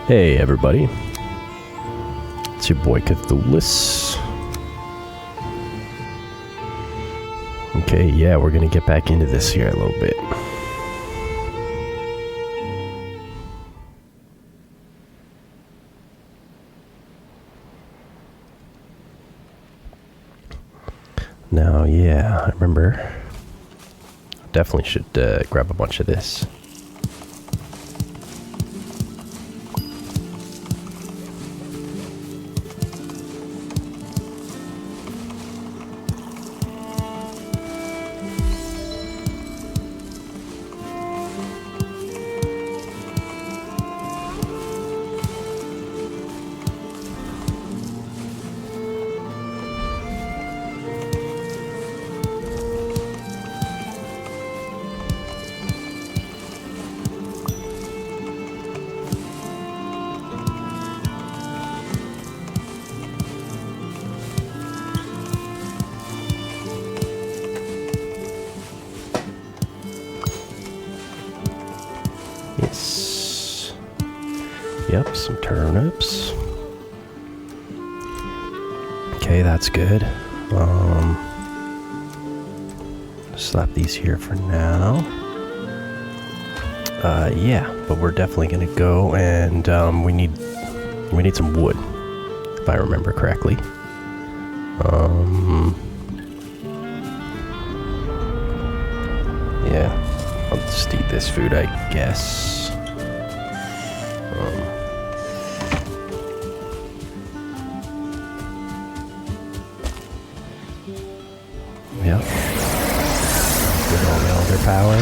Hey everybody, it's your boy Kthulus. Okay, yeah, we're gonna get back into this here a little bit. Now, yeah, I remember. Definitely should grab a bunch of this. Yes. Yep, some turnips. Okay, that's good. Slap these here for now. Yeah, but we're definitely gonna go and we need some wood, if I remember correctly. Yeah. I'll just eat this food, I guess. Yep. Good old elder power.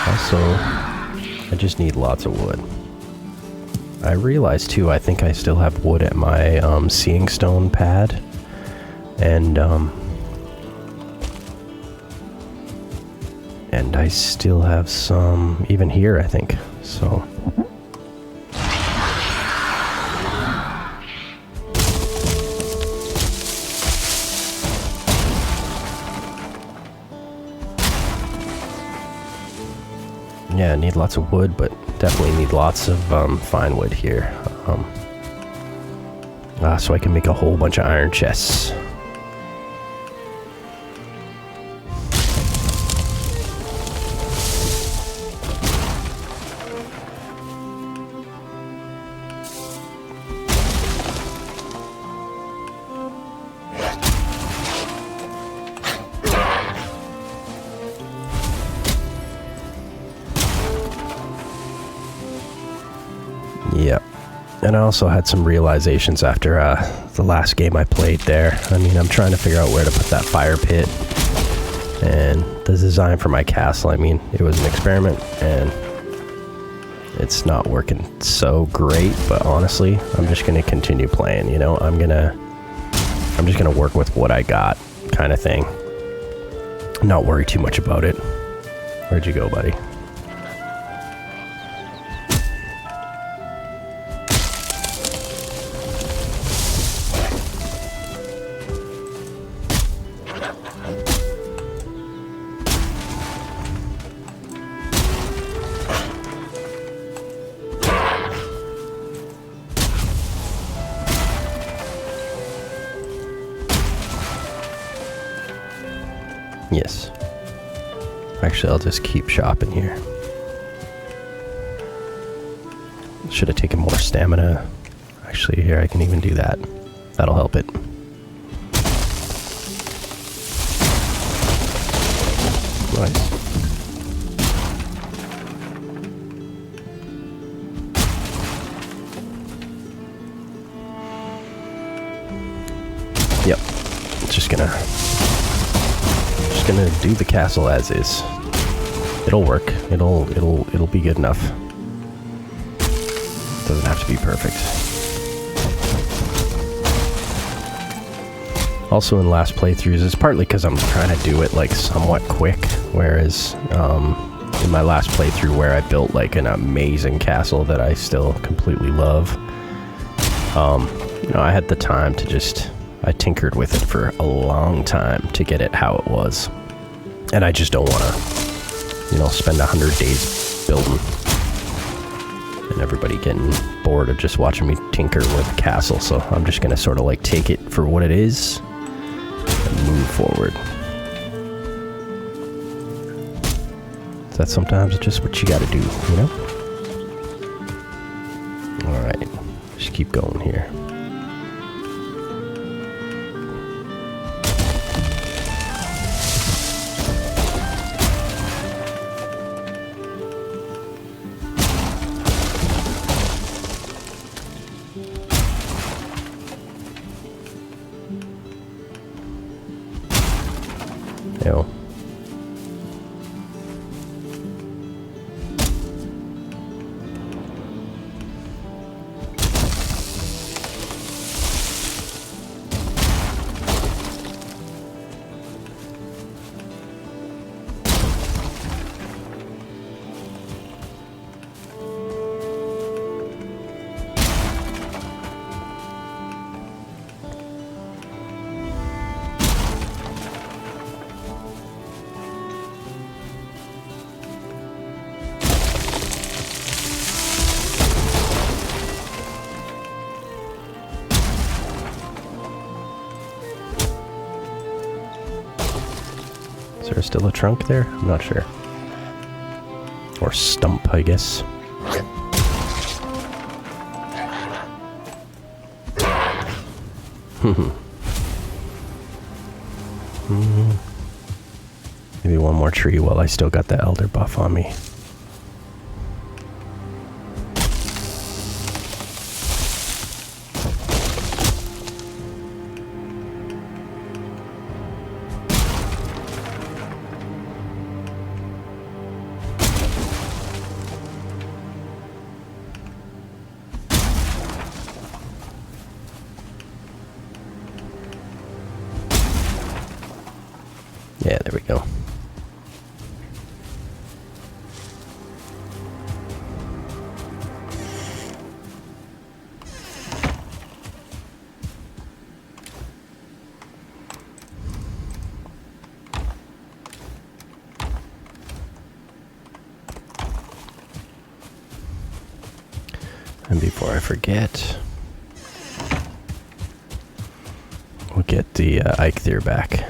Also, I just need lots of wood. I realized too, I think I still have wood at my seeing stone pad. And I still have some, even here, I think, so. Yeah, I need lots of wood, but definitely need lots of fine wood here. So I can make a whole bunch of iron chests. Yep. And I also had some realizations after the last game I played there. I mean, I'm trying to figure out where to put that fire pit. And the design for my castle, I mean, it was an experiment and it's not working so great, but honestly, I'm just going to continue playing, you know? I'm just going to work with what I got, kind of thing. Not worry too much about it. Where'd you go, buddy? Yes. Actually, I'll just keep shopping here. Should have taken more stamina. Actually, here I can even do that. That'll help it. Nice. Yep. Just gonna do the castle as is. It'll work. It'll be good enough. Doesn't have to be perfect. Also in last playthroughs, it's partly because I'm trying to do it like somewhat quick, whereas in my last playthrough where I built like an amazing castle that I still completely love, you know, I had the time to I tinkered with it for a long time to get it how it was. And I just don't want to, you know, spend 100 days building everybody getting bored of just watching me tinker with the castle, so I'm just gonna sort of like take it for what it is and move forward. That's sometimes just what you gotta do, you know? Alright, just keep going here. Ew. Is there still a trunk there? I'm not sure. Or stump, I guess. Maybe one more tree while I still got the elder buff on me. Yeah, there we go. And before I forget, we'll get the Eikthyr back.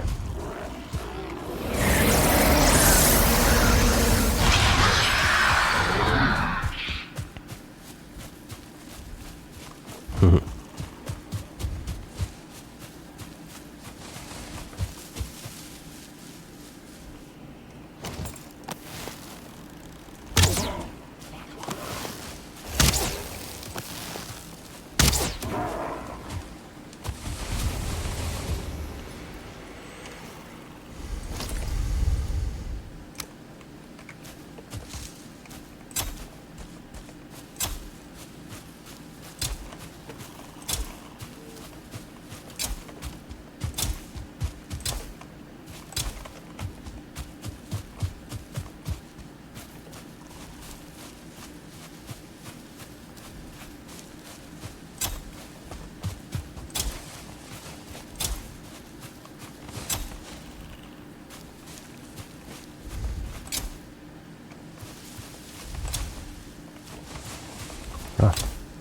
Oh,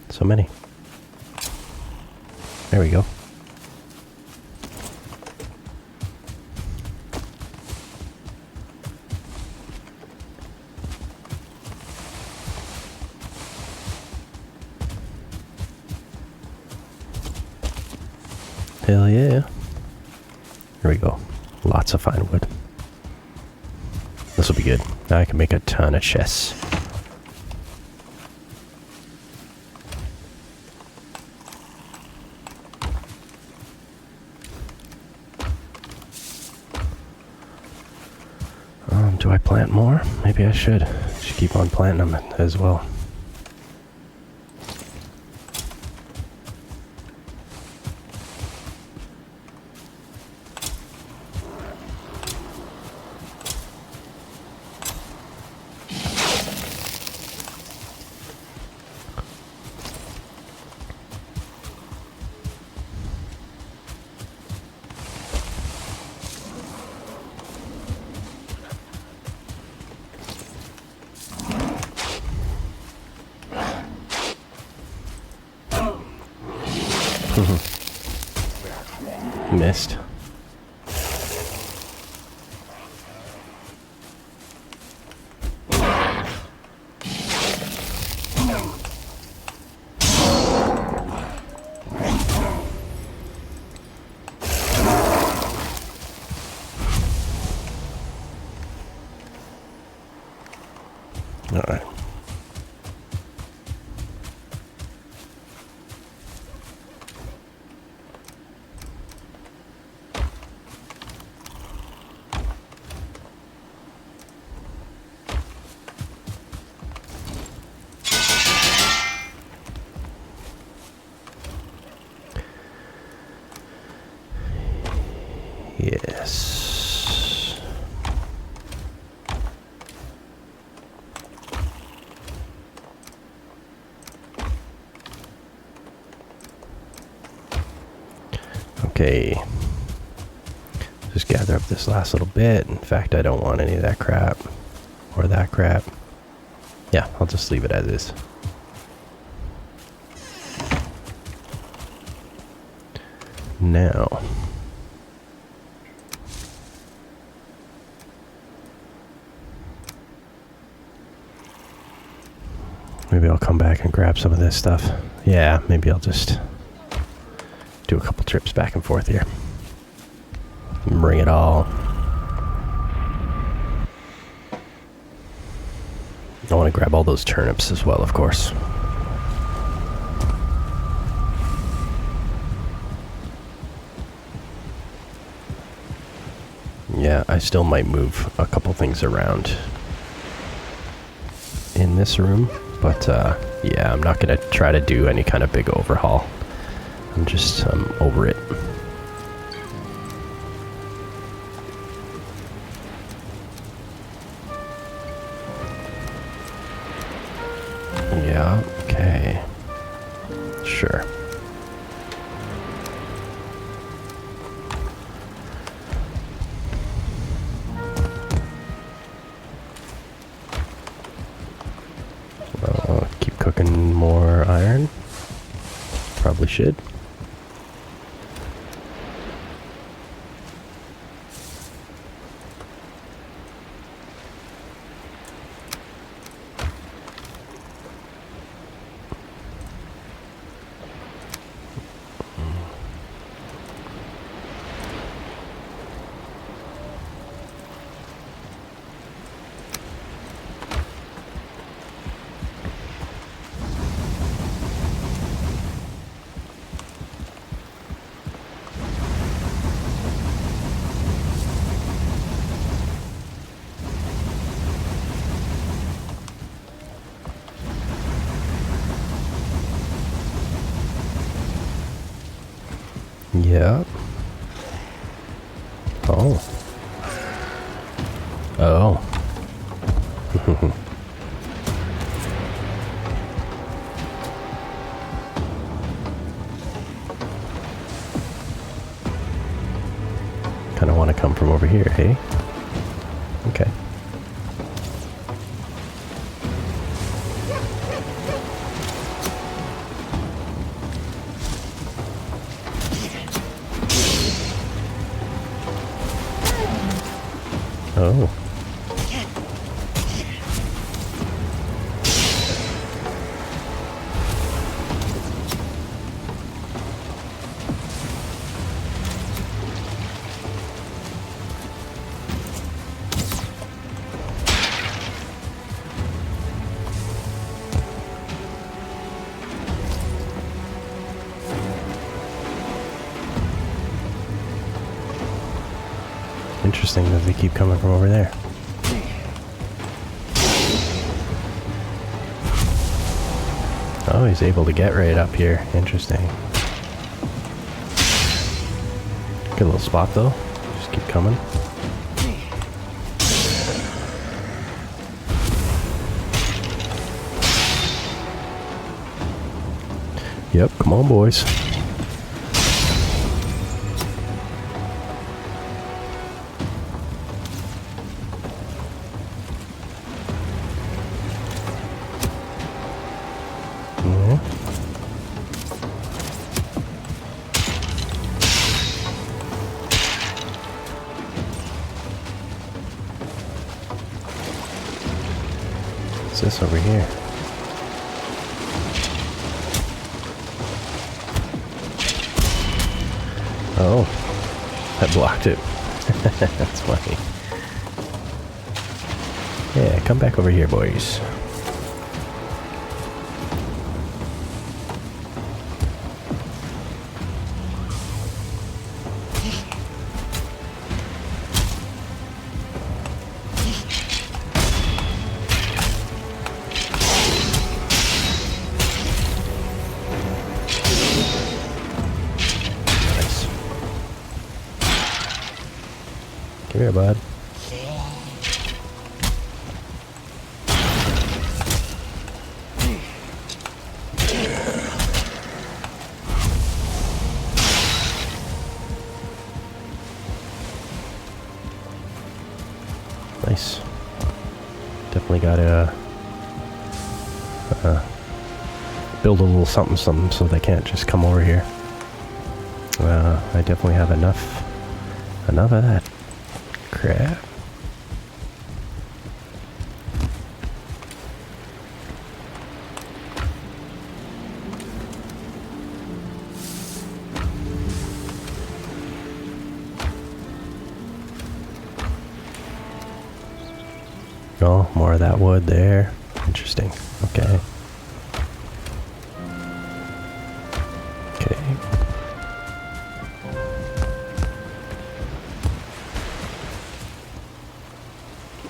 so many. There we go. Hell yeah. Here we go. Lots of fine wood. This will be good. Now I can make a ton of chests. Do I plant more? Maybe I should. Just keep on planting them as well. Missed. All right. Yes. Okay. Just gather up this last little bit. In fact, I don't want any of that crap. Or that crap. Yeah, I'll just leave it as is. Now. Maybe I'll come back and grab some of this stuff. Yeah, maybe I'll just do a couple trips back and forth here. Bring it all. I want to grab all those turnips as well, of course. Yeah, I still might move a couple things around in this room, but yeah, I'm not going to try to do any kind of big overhaul. I'm over it. Yeah, okay. Sure. Keep cooking more iron. Probably should. Yeah. Oh. Oh. Kind of want to come from over here, hey? Okay. Oh. Interesting that they keep coming from over there. Oh, he's able to get right up here. Interesting. Good little spot though. Just keep coming. Yep, come on boys. What's this over here? Oh, I blocked it. That's funny. Yeah, come back over here, boys. Come here, bud. Nice. Definitely gotta build a little something so they can't just come over here. I definitely have enough of that crap. Oh, more of that wood there. Interesting. Okay. Okay.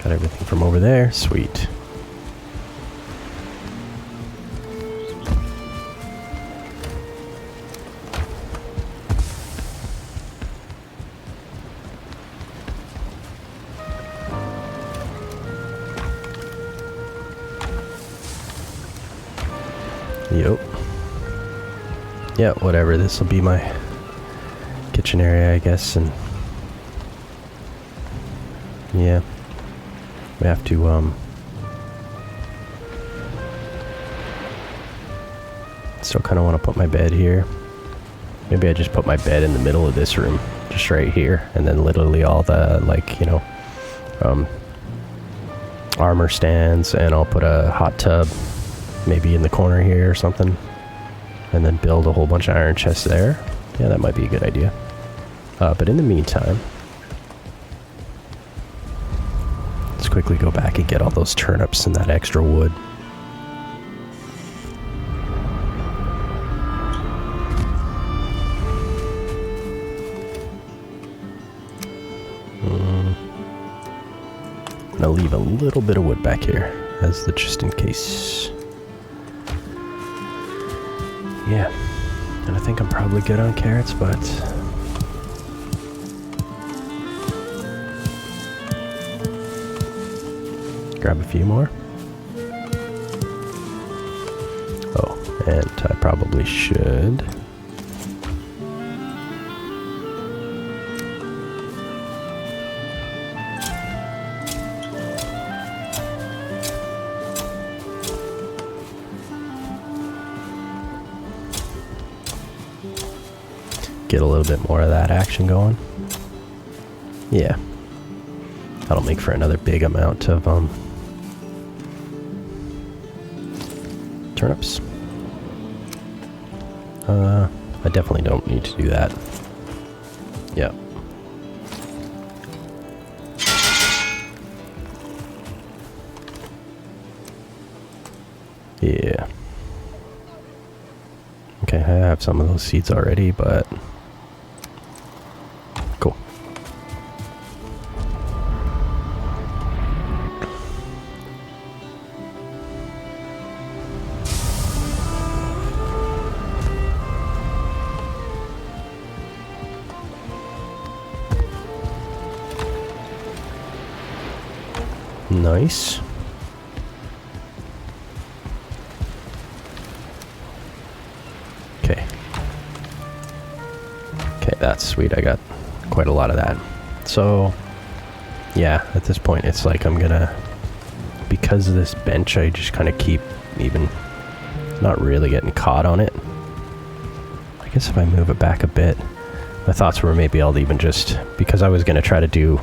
Got everything from over there. Sweet. Yep. Yeah, whatever. This will be my kitchen area, I guess, and yeah. We have to, still kind of want to put my bed here. Maybe I just put my bed in the middle of this room, just right here, and then literally all the, like, you know, armor stands, and I'll put a hot tub maybe in the corner here or something, and then build a whole bunch of iron chests there. Yeah, that might be a good idea. But in the meantime, let's quickly go back and get all those turnips and that extra wood. I'm gonna leave a little bit of wood back here, as the just in case. Yeah, and I think I'm probably good on carrots, but grab a few more. Oh, and I probably should get a little bit more of that action going. Yeah, that'll make for another big amount of turnips. I definitely don't need to do that. Yeah. Yeah. Okay, I have some of those seeds already, but cool. Nice. Okay. Okay, that's sweet. I got quite a lot of that. So, yeah, at this point, it's like I'm gonna, because of this bench, I just kind of keep even not really getting caught on it. I guess if I move it back a bit, my thoughts were maybe I'll even just, because I was gonna try to do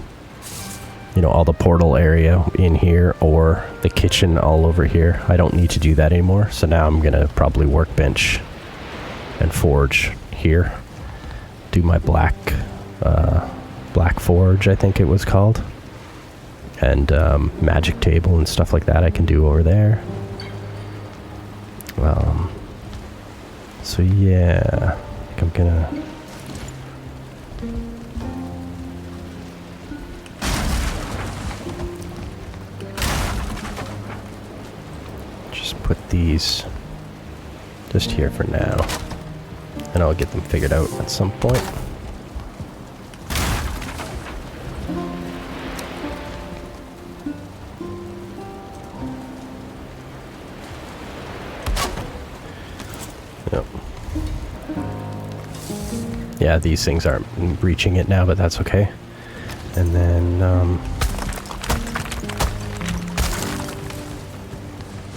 you know, all the portal area in here or the kitchen all over here. I don't need to do that anymore. So now I'm gonna probably workbench and forge here. Do my black forge, I think it was called. And magic table and stuff like that I can do over there. So yeah, I think I'm gonna... just put these just here for now. And I'll get them figured out at some point. Yep. Yeah, these things aren't reaching it now, but that's okay. And then,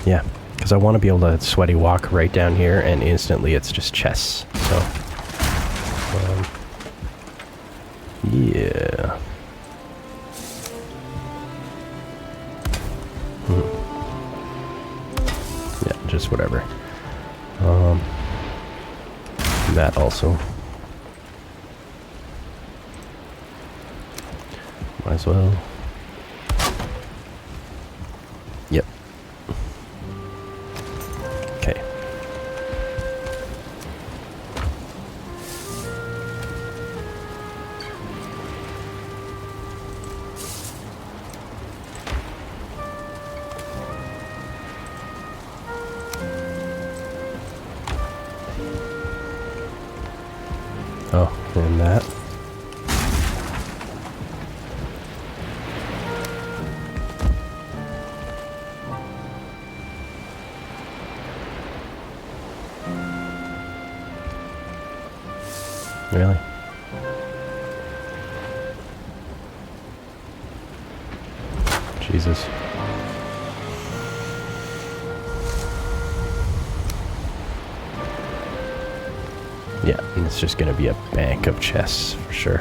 yeah, because I want to be able to sweaty walk right down here, and instantly it's just chests. So, yeah. Yeah, just whatever. That also. Might as well. Yep. Okay. Oh, and that. Really? Jesus. Yeah, and it's just gonna be a bank of chests for sure.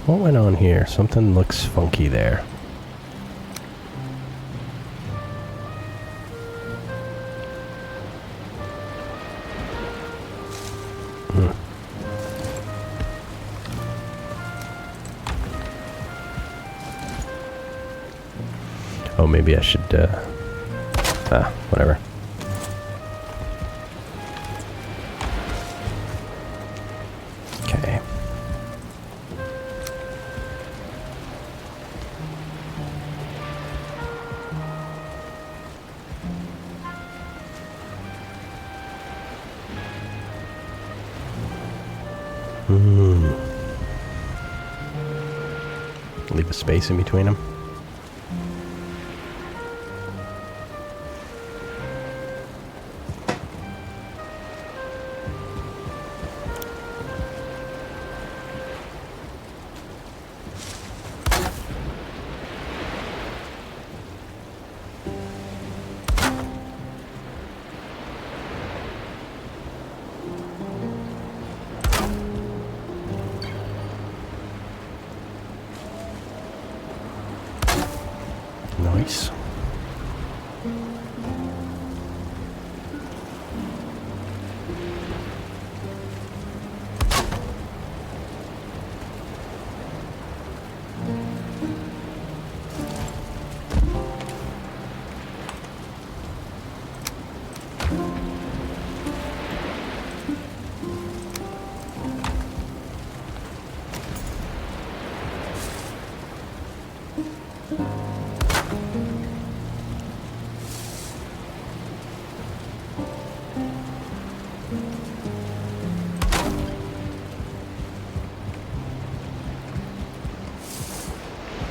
What went on here? Something looks funky there. Oh, maybe I should, whatever. Okay. Leave a space in between them. Nice.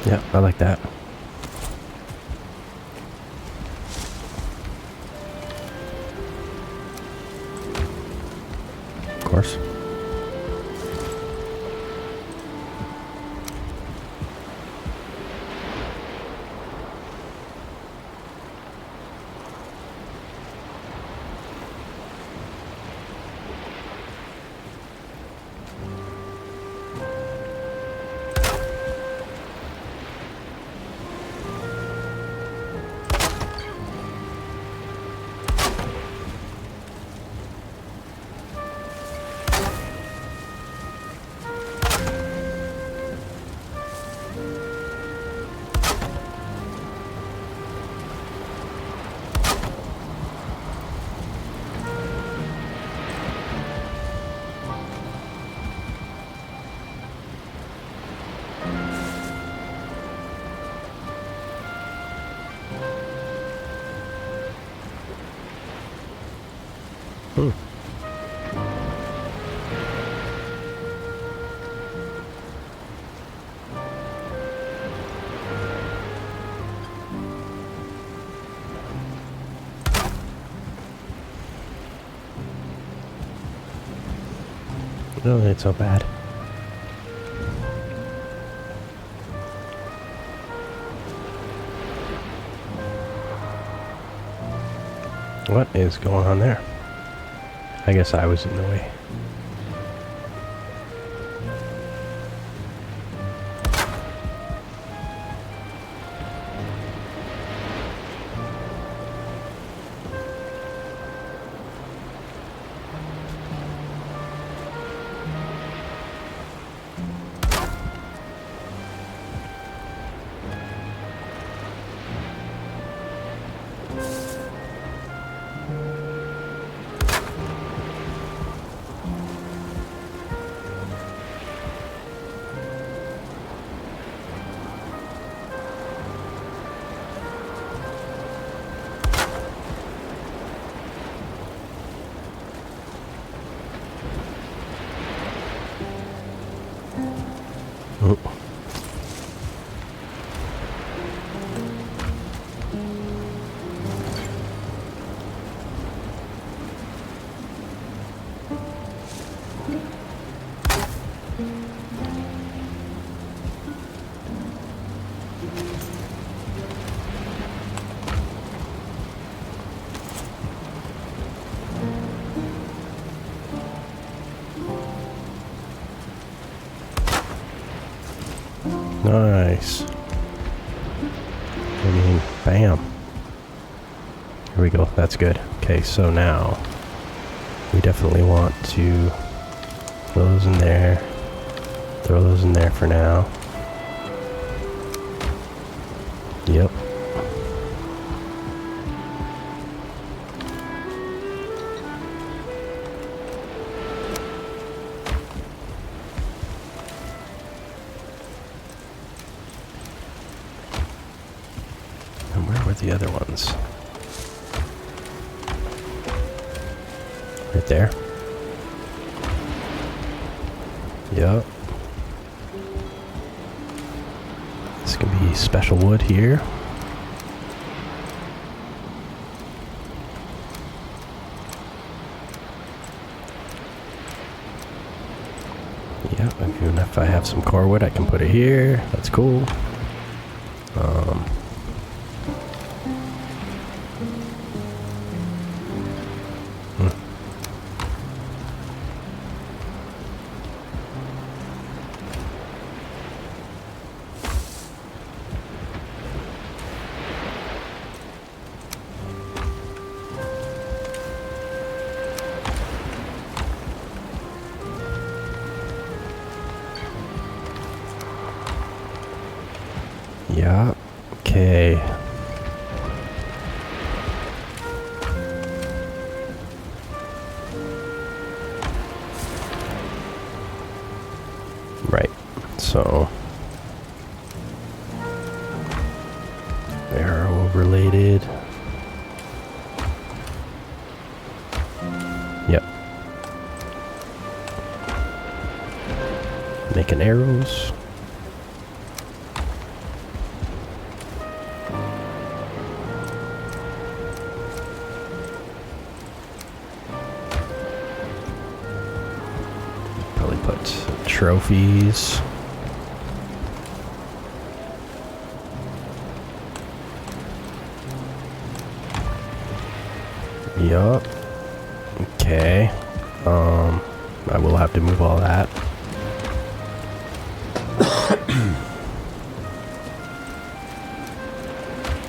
Yeah, I like that. Of course. Hmm. No, it's so bad. What is going on there? I guess I was in the way. Oh. Nice. I mean, bam. Here we go. That's good. Okay, so now we definitely want to throw those in there. Throw those in there for now. Yep. And where were the other ones? Right there. Yep. This can be special wood here. Yeah, even if I have some core wood, I can put it here. That's cool. Yeah, okay. Right, so arrow related. Yep. Making arrows. Trophies. Yup. Okay. I will have to move all that.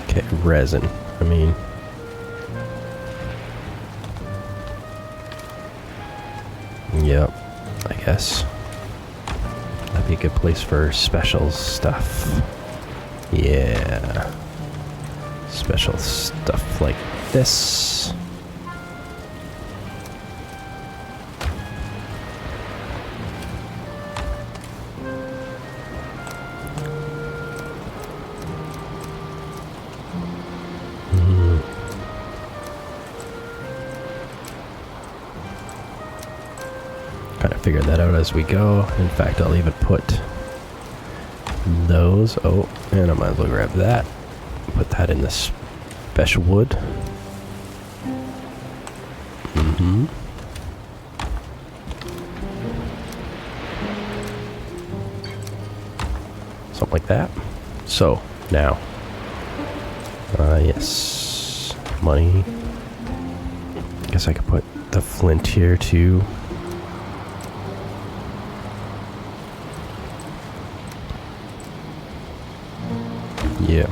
Okay, resin. I mean, yep, I guess. That'd be a good place for special stuff. Yeah. Special stuff like this. figure that out as we go. In fact, I'll even put those. Oh, and I might as well grab that. Put that in the special wood. Mm-hmm. Something like that. So, now. Yes. Money. Guess I could put the flint here too. Yeah.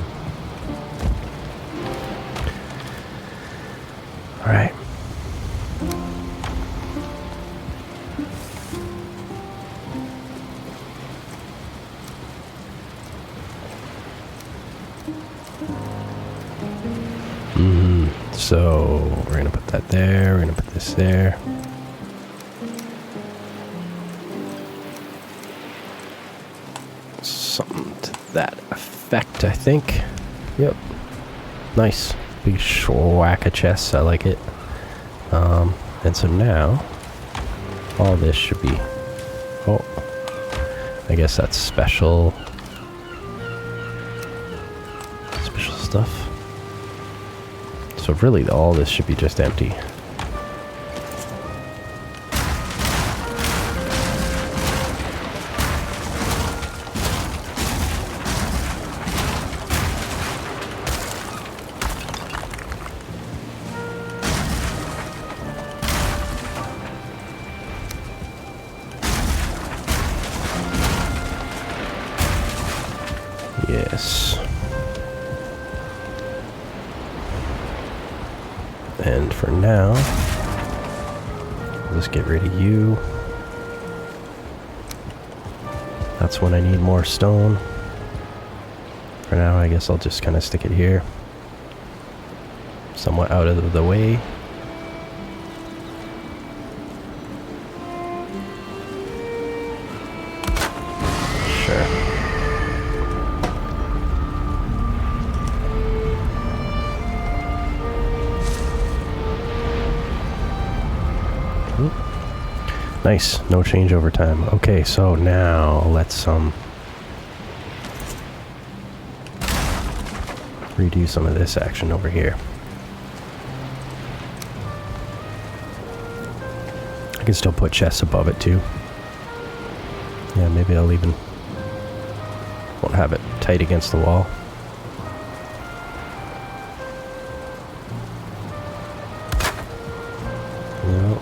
All right. So we're gonna put that there. We're gonna put this there. Something to that effect, I think. Yep. Nice. Big whack of chest. I like it. And so now, all this should be... Oh. I guess that's special... Special stuff. So really, all this should be just empty. Yes. And for now, let's get rid of you. That's when I need more stone. For now, I guess I'll just kind of stick it here. Somewhat out of the way. Sure. Nice, no changeover time. Okay, so now let's redo some of this action over here. I can still put chests above it too. Yeah, maybe I'll even won't have it tight against the wall. No.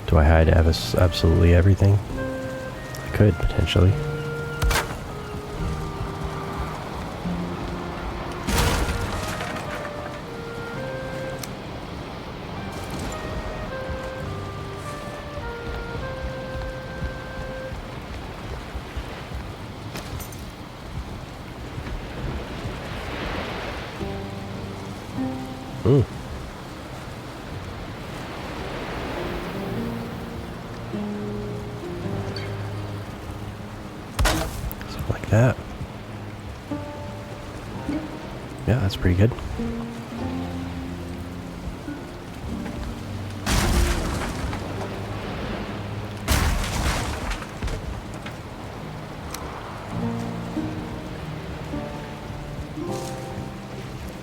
Do I hide absolutely everything? I could, potentially. Mm. Like that. Yeah, that's pretty good.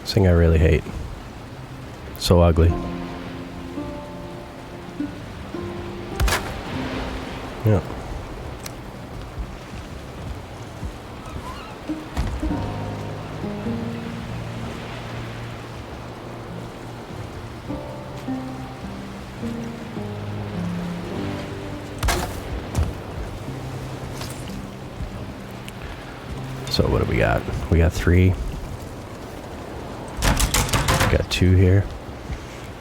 This thing I really hate. So ugly. Yeah. So what do we got? We got 3. We got 2 here.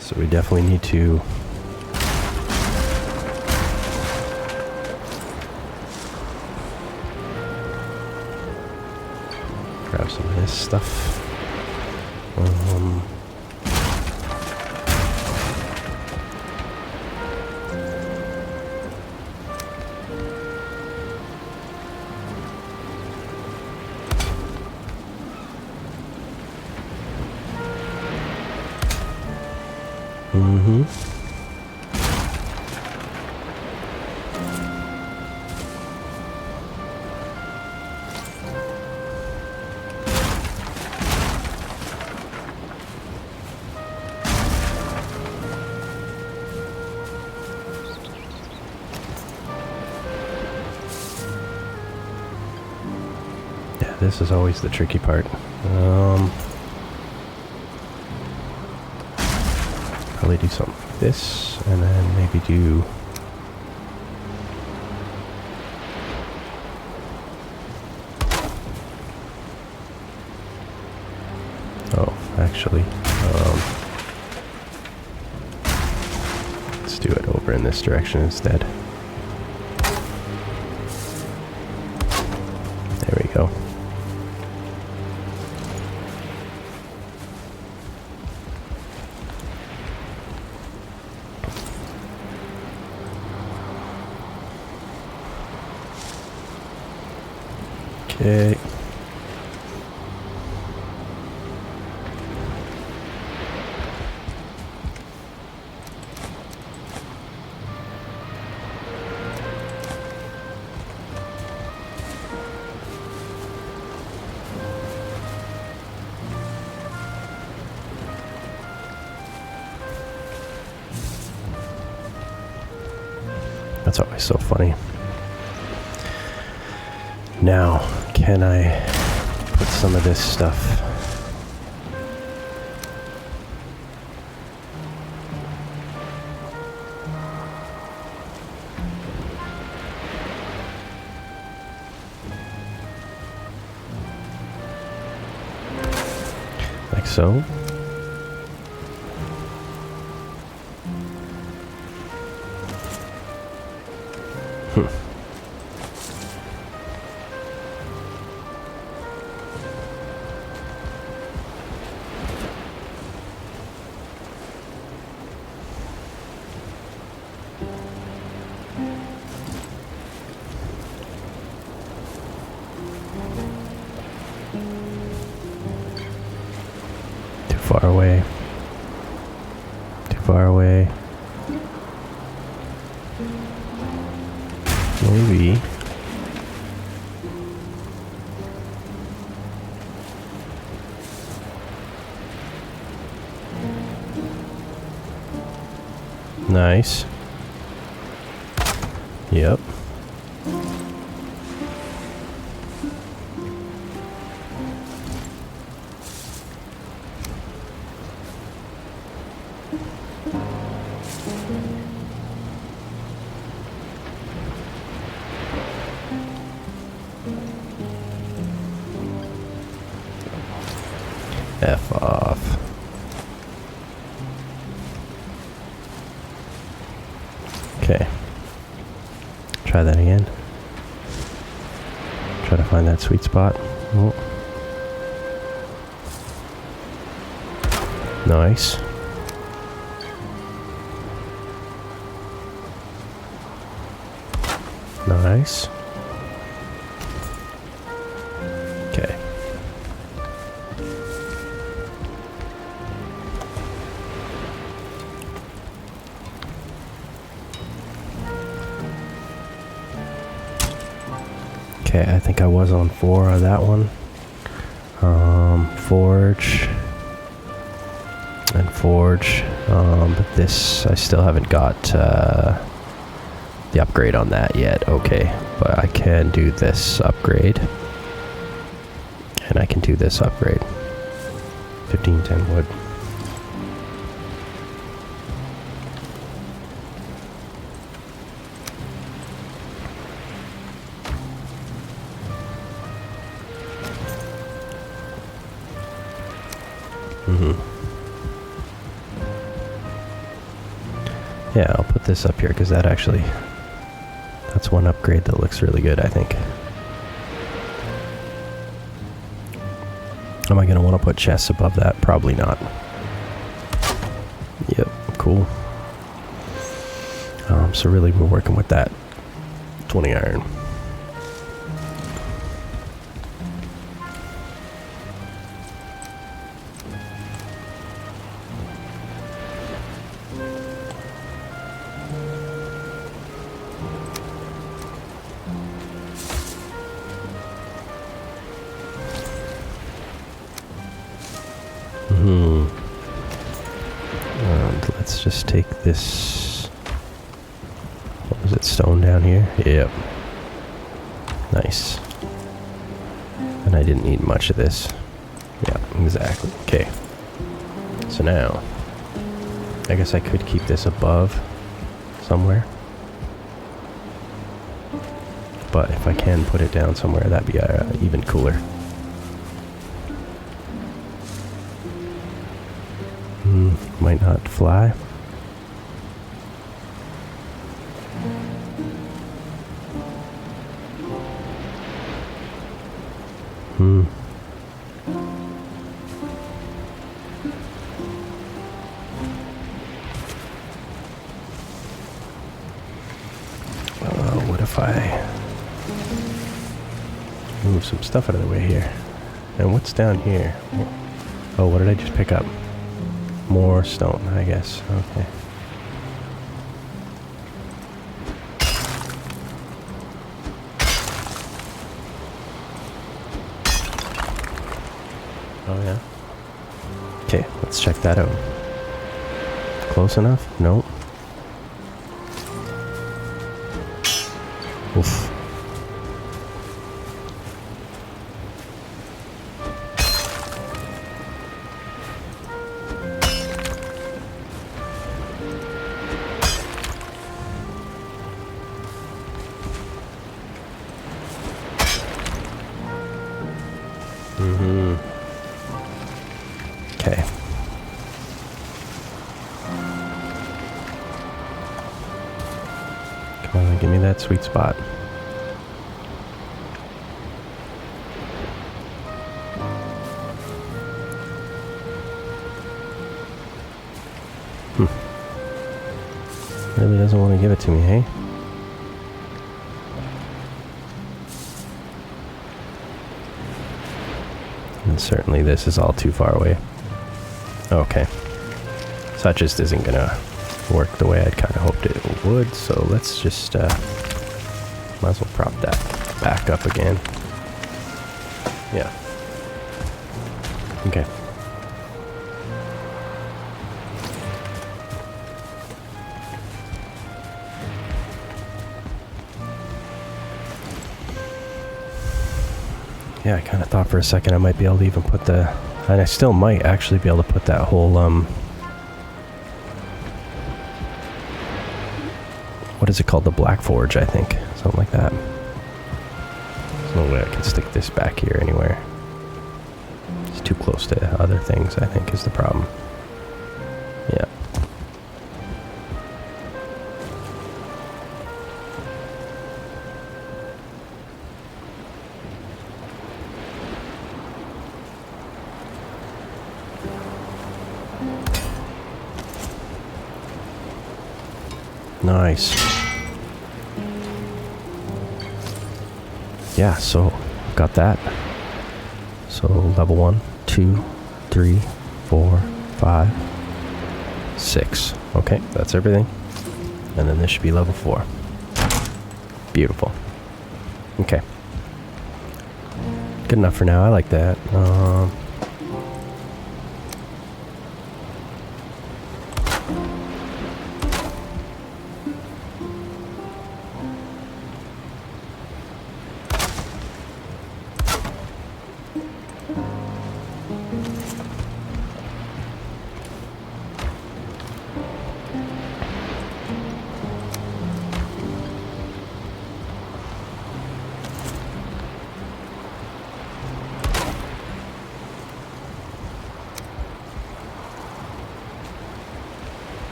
So we definitely need to grab some of this stuff. Mm-hmm. Yeah, this is always the tricky part. Probably do something like this, and then maybe do... Oh, actually, let's do it over in this direction instead. There we go. Okay. That's always so funny. Now, can I put some of this stuff? Like so? Far away. Too far away. Maybe. Nice. Yep. F off. Okay. Try that again. Try to find that sweet spot. Oh. Nice. Nice. Okay. Okay, I think I was on 4 on that one. Forge. And forge. But this, I still haven't got the upgrade on that yet. Okay, but I can do this upgrade. And I can do this upgrade. 1510 wood. Yeah, I'll put this up here because that's one upgrade that looks really good, I think. Am I going to want to put chests above that? Probably not. Yep, cool. So really we're working with that 20 iron. And let's just take this... What was it, stone down here? Yep. Nice. And I didn't need much of this. Yeah, exactly. Okay. So now, I guess I could keep this above somewhere. But if I can put it down somewhere, that'd be even cooler. Might not fly. What if I move some stuff out of the way here? And what's down here? Oh, what did I just pick up? More stone, I guess. Okay. Oh, yeah. Okay, let's check that out. Close enough? Nope. Oof. Okay. Come on, give me that sweet spot. Really doesn't want to give it to me, hey? And certainly this is all too far away. Okay. So that just isn't gonna work the way I'd kind of hoped it would, so let's just, might as well prop that back up again. Yeah. Okay. Yeah, I kind of thought for a second I might be able to even put the... And I still might actually be able to put that whole, what is it called? The Black Forge, I think. Something like that. There's no way I can stick this back here anywhere. It's too close to other things, I think, is the problem. Yeah. Nice. Yeah, so got that. So level 1, 2, 3, 4, 5, 6. Okay, that's everything. And then this should be level 4. Beautiful. Okay. Good enough for now. I like that.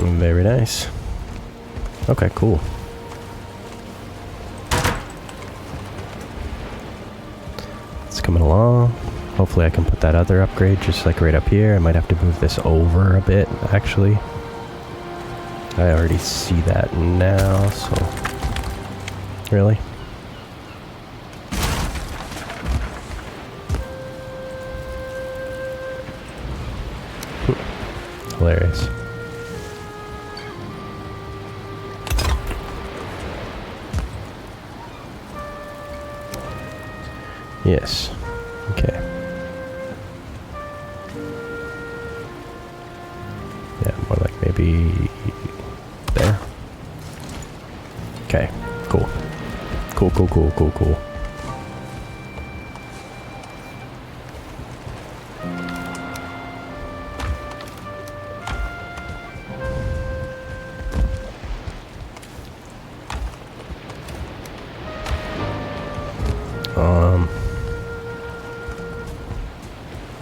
Very nice. Okay, cool. It's coming along. Hopefully I can put that other upgrade just like right up here. I might have to move this over a bit, actually. I already see that now, so... Really? Hilarious. Yes. Okay. Yeah, more like maybe there. Okay, cool. Cool, cool, cool, cool, cool.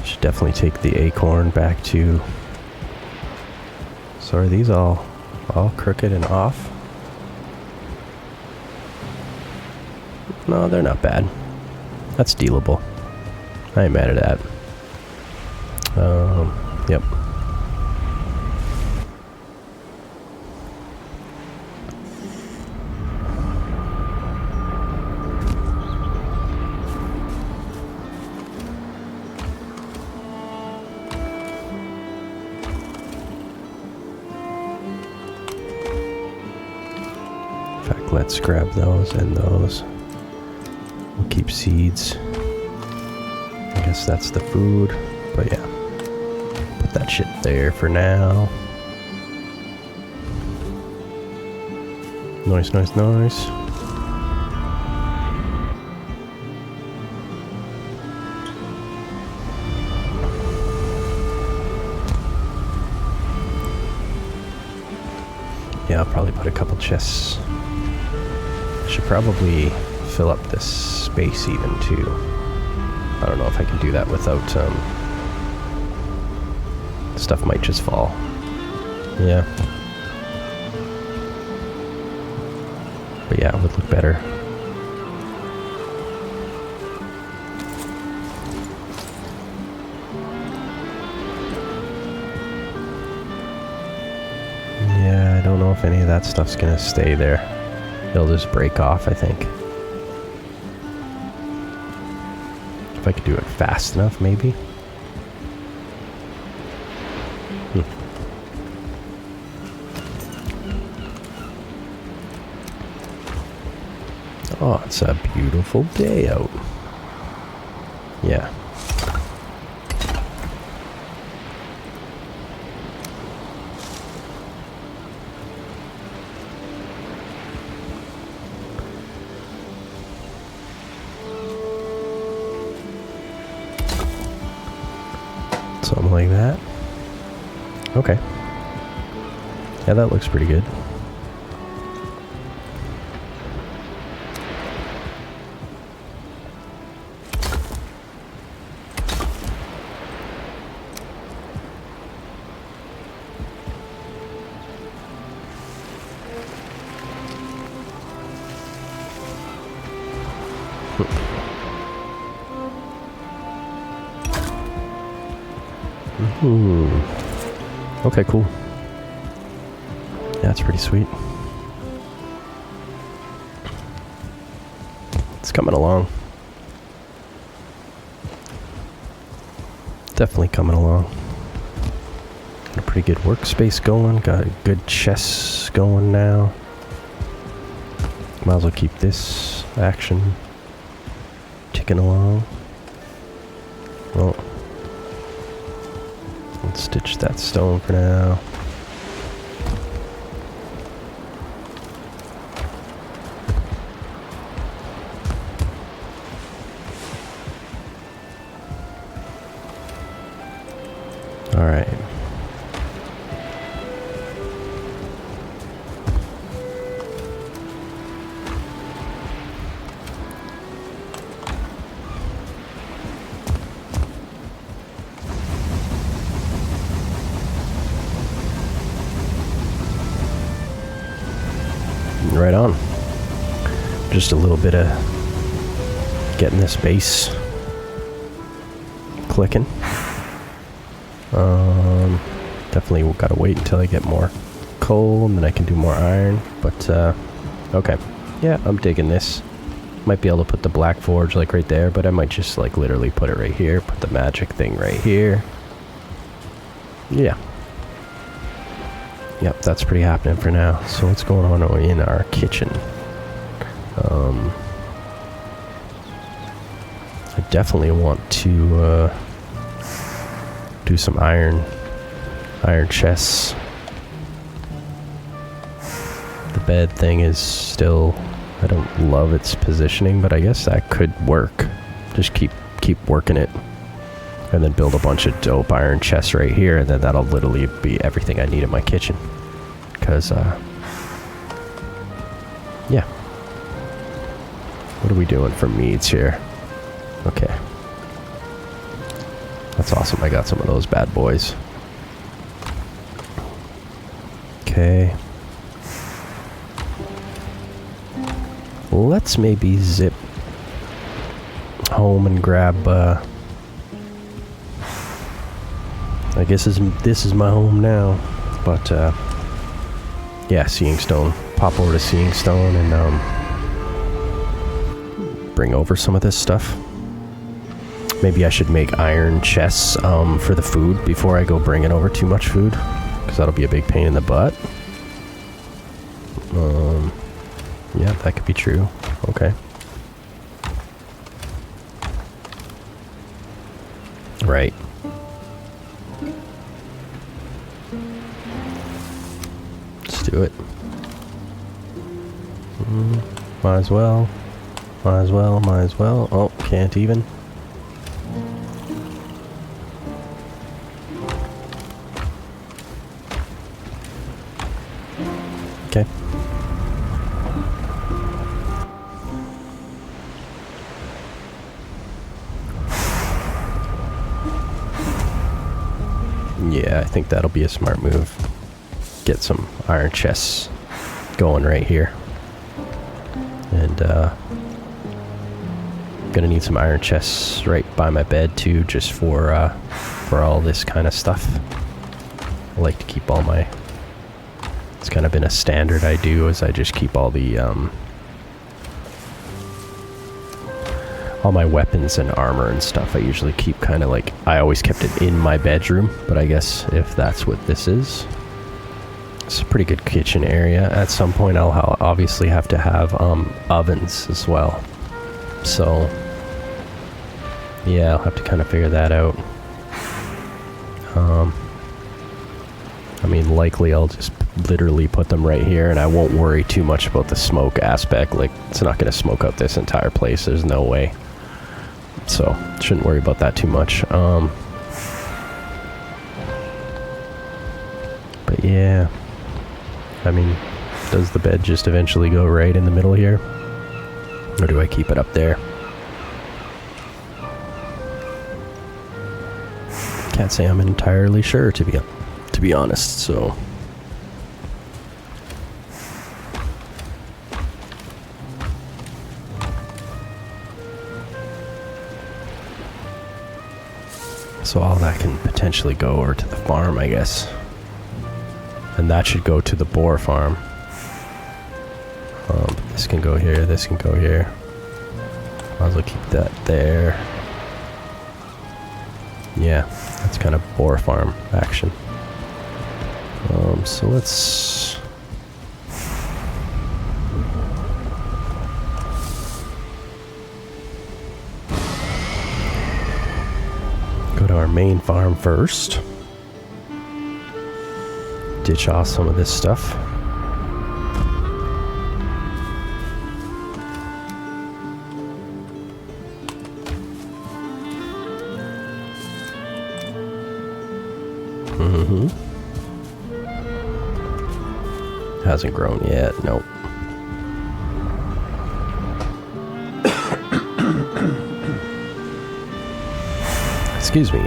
Should definitely take the acorn back to... So are these all crooked and off? No, they're not bad. That's dealable. I ain't mad at that. Yep. In fact, let's grab those and those. We'll keep seeds. I guess that's the food, but yeah. Put that shit there for now. Nice, nice, nice. Yeah, I'll probably put a couple chests. Should probably fill up this space even too. I don't know if I can do that without stuff might just fall. Yeah. But yeah, it would look better. Yeah, I don't know if any of that stuff's gonna stay there. It'll just break off, I think. If I could do it fast enough, maybe. Oh, it's a beautiful day out. Yeah. Something like that. Okay. Yeah, that looks pretty good. Okay, cool. Yeah, that's pretty sweet. It's coming along. Definitely coming along. Got a pretty good workspace going. Got a good chest going now. Might as well keep this action ticking along. Well, let's stitch that stone for now. All right. Right on. Just a little bit of getting this base clicking. Definitely gotta wait until I get more coal and then I can do more iron. But okay, yeah, I'm digging this. Might be able to put the black forge like right there, but I might just like literally put it right here. Put the magic thing right here. Yeah. Yep, that's pretty happening for now. So what's going on in our kitchen? I definitely want to do some iron chests. The bed thing is still, I don't love its positioning, but I guess that could work. Just keep working it, and then build a bunch of dope iron chests right here, and then that'll literally be everything I need in my kitchen. Because yeah. What are we doing for meats here? Okay. That's awesome. I got some of those bad boys. Okay. Let's maybe zip home and grab, I guess this is my home now. But, yeah, Seeing Stone. Pop over to Seeing Stone and, bring over some of this stuff. Maybe I should make iron chests for the food before I go bringing over too much food, because that'll be a big pain in the butt. Yeah, that could be true. Okay. Right. Let's do it. Might as well. Might as well, might as well. Oh, can't even. Okay. Yeah, I think that'll be a smart move. Get some iron chests going right here. And, gonna need some iron chests right by my bed too, just for all this kind of stuff. I like to keep all my... It's kind of been a standard I do, is I just keep all the, all my weapons and armor and stuff. I usually keep kind of like... I always kept it in my bedroom, but I guess if that's what this is... It's a pretty good kitchen area. At some point I'll obviously have to have ovens as well. So, yeah, I'll have to kind of figure that out. I mean, likely I'll just literally put them right here, and I won't worry too much about the smoke aspect. Like, it's not going to smoke out this entire place. There's no way. So, shouldn't worry about that too much. But yeah, I mean, does the bed just eventually go right in the middle here? Or do I keep it up there? Can't say I'm entirely sure, to be honest, so... So all that can potentially go over to the farm, I guess. And that should go to the Boar farm. This can go here, this can go here. Might as well keep that there. Yeah, that's kind of Boar farm action. So let's... go to our main farm first. Ditch off some of this stuff. Hasn't grown yet, nope. Excuse me.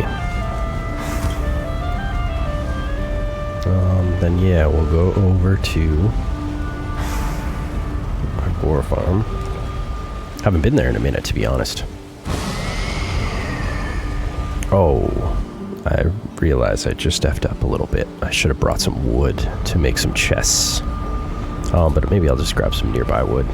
Then yeah, we'll go over to our Boar farm. Haven't been there in a minute, to be honest. Oh, I realized I just effed up a little bit. I should have brought some wood to make some chests. But maybe I'll just grab some nearby wood.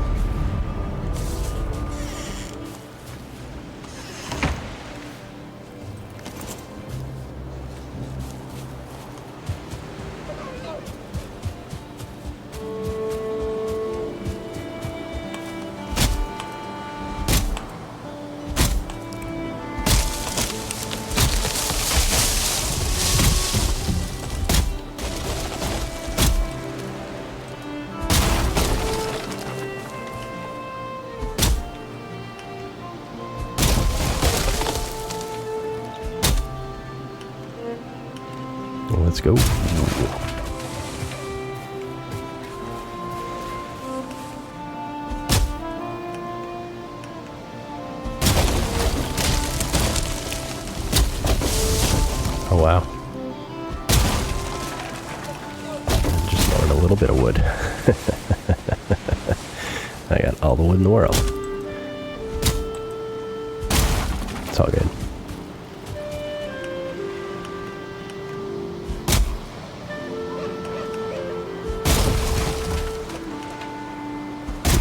Let's go. Oh wow. Just throwing a little bit of wood. I got all the wood in the world. It's all good.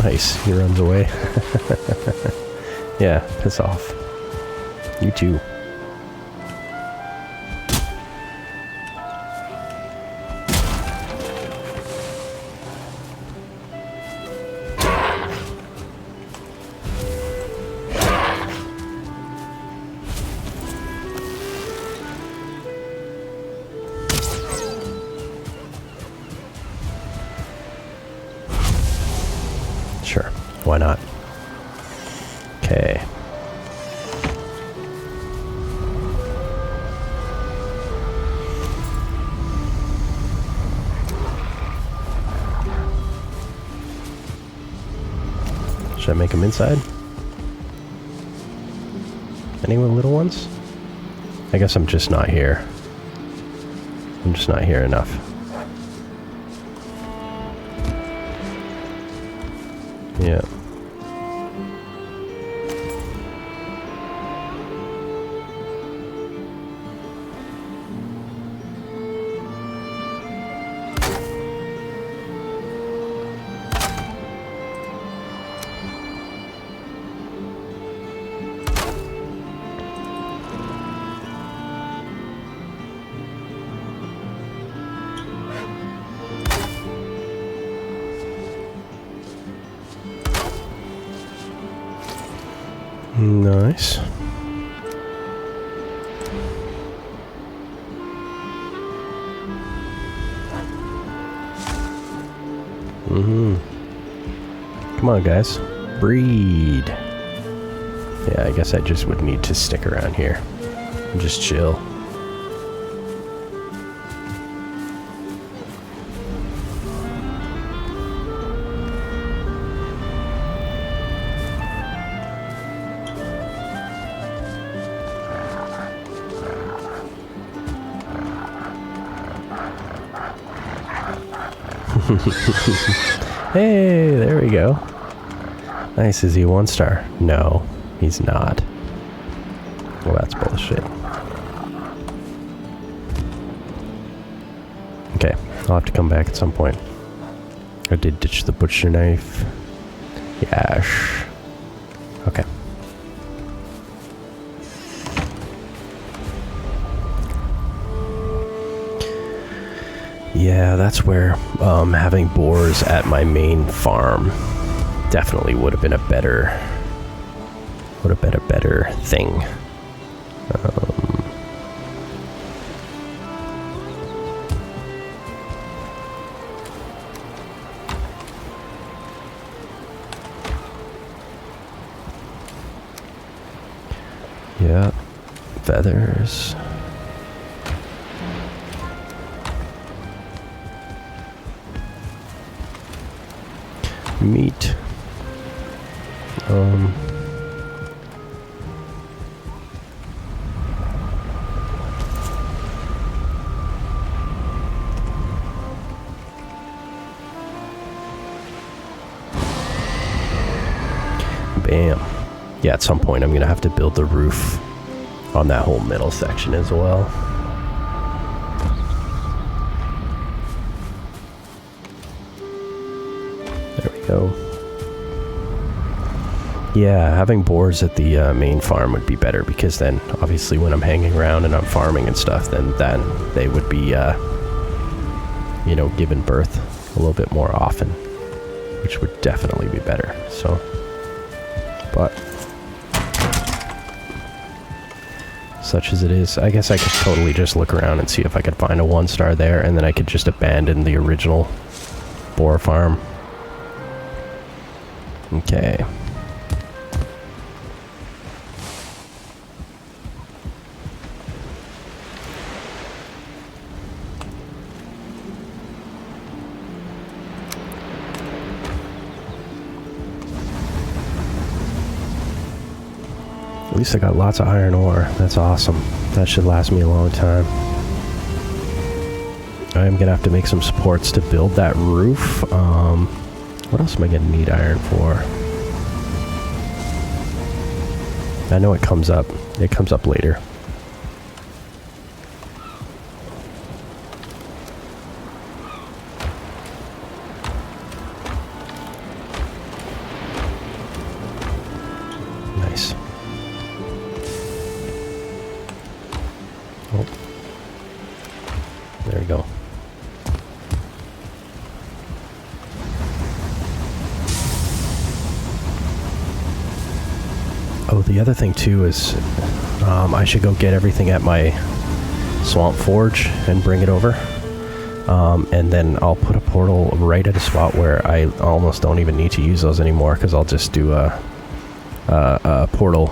Nice, he runs away. Yeah, piss off. You too. Sure, why not? Okay. Should I make them inside? Any little ones? I guess I'm just not here. I'm just not here enough. Yeah. Nice. Come on, guys. Breed. Yeah, I guess I just would need to stick around here and just chill. Hey, there we go. Nice. Is he a 1-star? No, he's not. Well, that's bullshit. Okay, I'll have to come back at some point. I did ditch the butcher knife. Yash. Okay. Yeah, that's where having boars at my main farm definitely would have been a better thing. Yeah, feathers. Meat. Bam. Yeah, at some point I'm gonna have to build the roof on that whole middle section as well. There we go. Yeah, having boars at the main farm would be better, because then obviously when I'm hanging around and I'm farming and stuff, then they would be, you know, giving birth a little bit more often, which would definitely be better. So, but such as it is, I guess I could totally just look around and see if I could find a 1-star there, and then I could just abandon the original boar farm. Okay. least I got lots of iron ore. That's awesome. That should last me a long time. I am gonna have to make some supports to build that roof. What else am I gonna need iron for? I know it comes up. It comes up later. Nice. Oh. There we go. Oh, the other thing too is I should go get everything at my swamp forge and bring it over. And then I'll put a portal right at a spot where I almost don't even need to use those anymore, because I'll just do a portal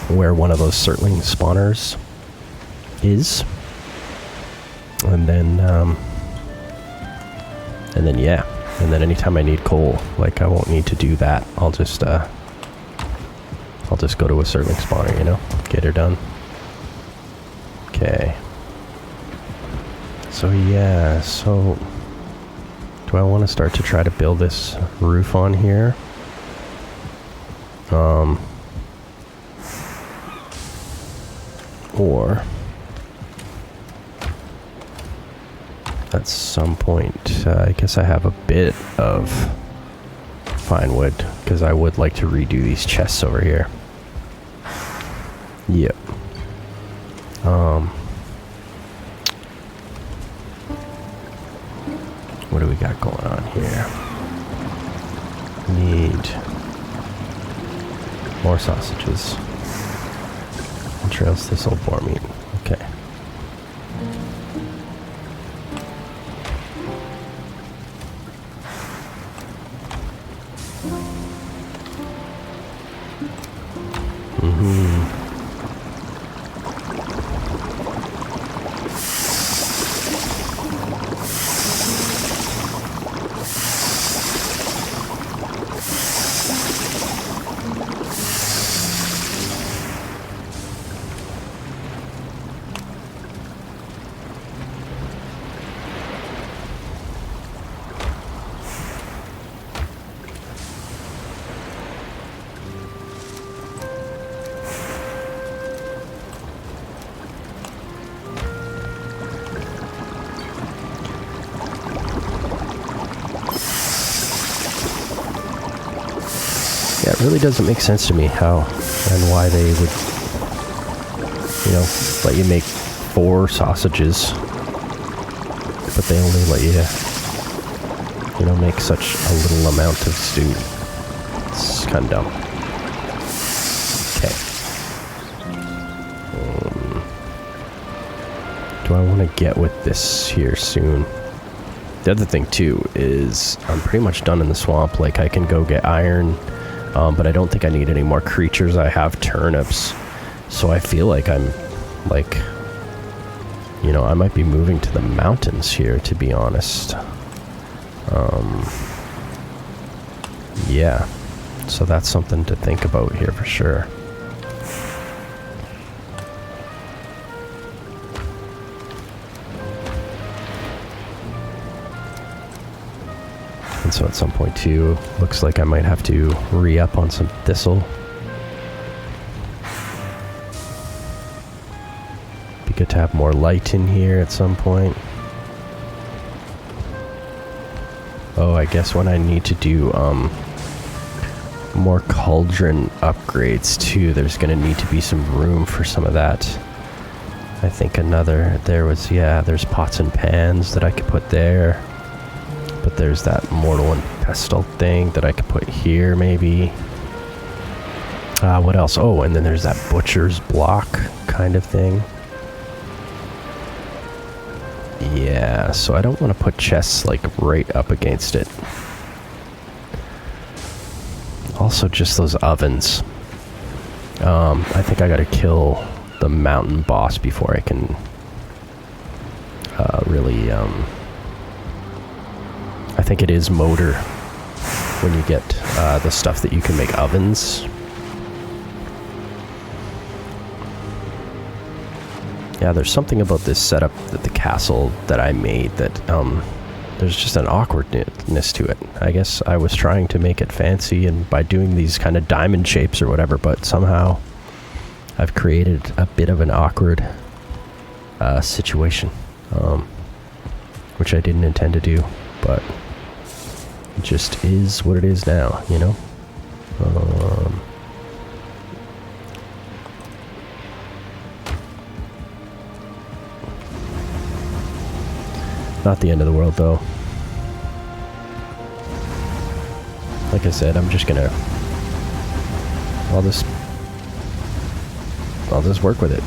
where one of those Surtling spawners is. And then yeah. And then anytime I need coal, like, I won't need to do that. I'll just go to a Surtling spawner, you know? Get her done. Okay. So yeah, so... do I want to start to try to build this roof on here? Or... at some point, I guess I have a bit of fine wood, because I would like to redo these chests over here. Yep. What do we got going on here? Need more sausages. Trails thistle boar meat. Okay. Yeah, it really doesn't make sense to me how and why they would, you know, let you make 4 sausages, but they only let you, you know, make such a little amount of stew. It's kind of dumb. Okay. Do I want to get with this here soon? The other thing too is I'm pretty much done in the swamp. Like, I can go get iron, but I don't think I need any more creatures. I have turnips, so I feel like I'm, like, you know, I might be moving to the mountains here, to be honest. Yeah, so that's something to think about here for sure. And so at some point too, looks like I might have to re-up on some thistle. Be good to have more light in here at some point. Oh, I guess when I need to do more cauldron upgrades too, there's gonna need to be some room for some of that. I think there's pots and pans that I could put there. But there's that mortal and pestle thing that I could put here, maybe. What else? Oh, and then there's that butcher's block kind of thing. Yeah, so I don't want to put chests, like, right up against it. Also, just those ovens. I think I gotta kill the mountain boss before I can really... I think it is motor when you get the stuff that you can make ovens. Yeah, there's something about this setup that the castle that I made that there's just an awkwardness to it. I guess I was trying to make it fancy and by doing these kind of diamond shapes or whatever, but somehow I've created a bit of an awkward situation, which I didn't intend to do, but it just is what it is now, you know? Not the end of the world, though. Like I said, I'm just gonna... I'll just work with it.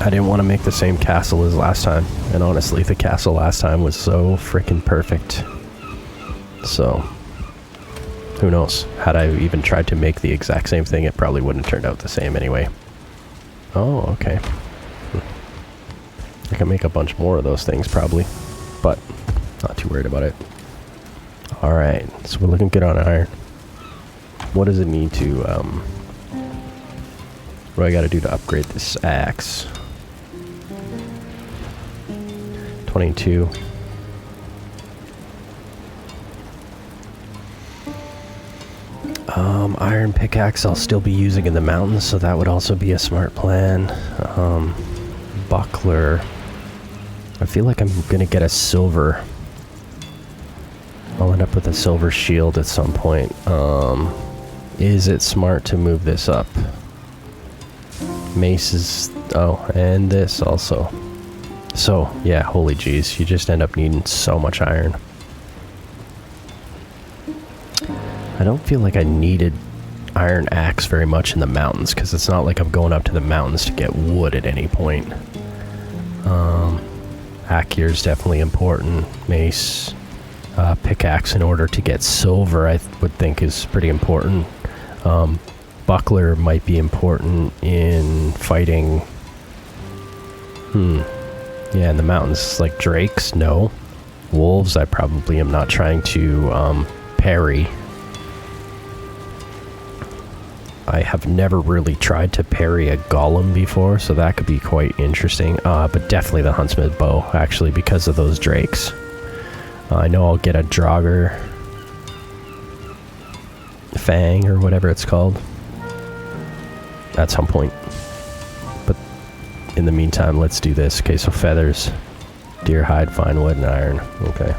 I didn't want to make the same castle as last time, and honestly, the castle last time was so freaking perfect. So, who knows? Had I even tried to make the exact same thing, it probably wouldn't have turned out the same anyway. Oh, okay. I can make a bunch more of those things, probably, but not too worried about it. Alright, so we're looking good on iron. What does it need to, what do I gotta do to upgrade this axe? 22. Iron pickaxe I'll still be using in the mountains, so that would also be a smart plan. Buckler. I feel like I'm gonna get a silver. I'll end up with a silver shield at some point. Is it smart to move this up? Mace is... oh, and this also. So, yeah, holy jeez, you just end up needing so much iron. I don't feel like I needed iron axe very much in the mountains, because it's not like I'm going up to the mountains to get wood at any point. Axe is definitely important. Mace, pickaxe in order to get silver, I would think is pretty important. Buckler might be important in fighting. Yeah, in the mountains, like drakes, no. Wolves, I probably am not trying to parry. I have never really tried to parry a golem before, so that could be quite interesting. But definitely the huntsman bow, actually, because of those drakes. I know I'll get a Draugr Fang, or whatever it's called, at some point. But in the meantime, let's do this. Okay, so feathers, deer hide, fine wood, and iron. Okay.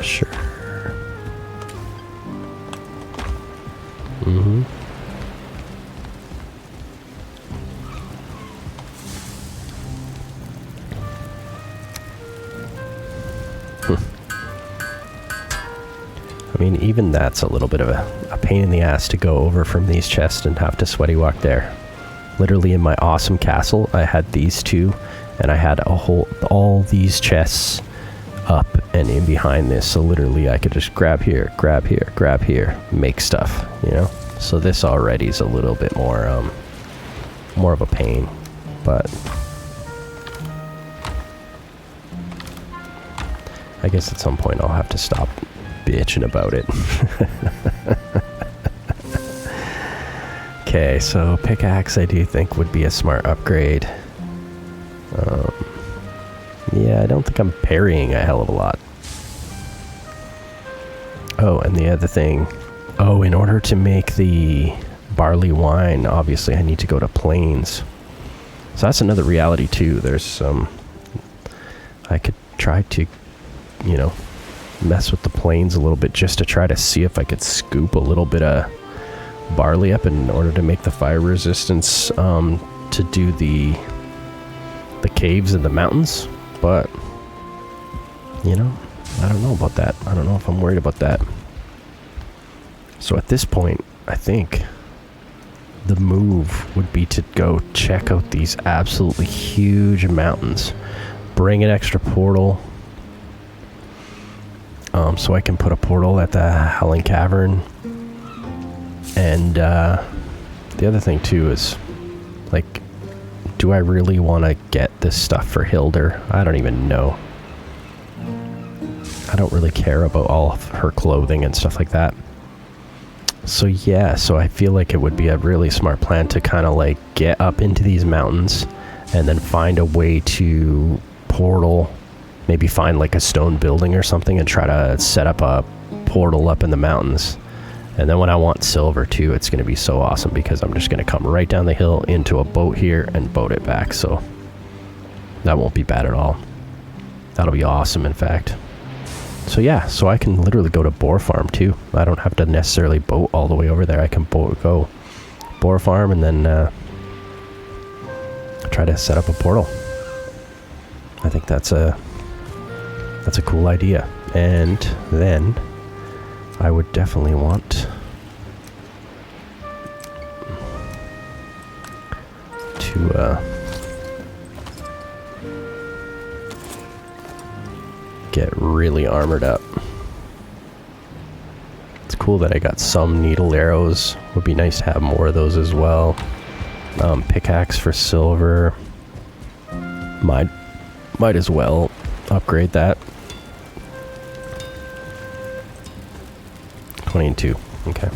Sure. I mean, even that's a little bit of a pain in the ass to go over from these chests and have to sweaty walk there. Literally in my awesome castle, I had these two, and I had all these chests up and in behind this, so literally I could just grab here, grab here, grab here, make stuff, you know? So this already is a little bit more, more of a pain, but I guess at some point I'll have to stop bitching about it. Okay, so pickaxe I do think would be a smart upgrade. Yeah, I don't think I'm parrying a hell of a lot. Oh, and the other thing... oh, in order to make the barley wine, obviously I need to go to plains. So that's another reality too. There's some... I could try to, you know, mess with the plains a little bit just to try to see if I could scoop a little bit of barley up in order to make the fire resistance to do the caves in the mountains. But, you know, I don't know about that. I don't know if I'm worried about that. So at this point, I think the move would be to go check out these absolutely huge mountains. Bring an extra portal. So I can put a portal at the Howling Cavern. And the other thing too is, like, do I really want to get this stuff for Hildur? I don't even know. I don't really care about all of her clothing and stuff like that. So yeah, so I feel like it would be a really smart plan to kind of like get up into these mountains and then find a way to portal, maybe find like a stone building or something and try to set up a portal up in the mountains. And then when I want silver too, it's going to be so awesome because I'm just going to come right down the hill into a boat here and boat it back. So that won't be bad at all. That'll be awesome, in fact. So yeah, so I can literally go to Boar Farm too. I don't have to necessarily boat all the way over there. I can go Boar Farm and then try to set up a portal. I think that's a cool idea. And then I would definitely want to get really armored up. It's cool that I got some needle arrows. Would be nice to have more of those as well. Pickaxe for silver. Might as well upgrade that. 22. Okay.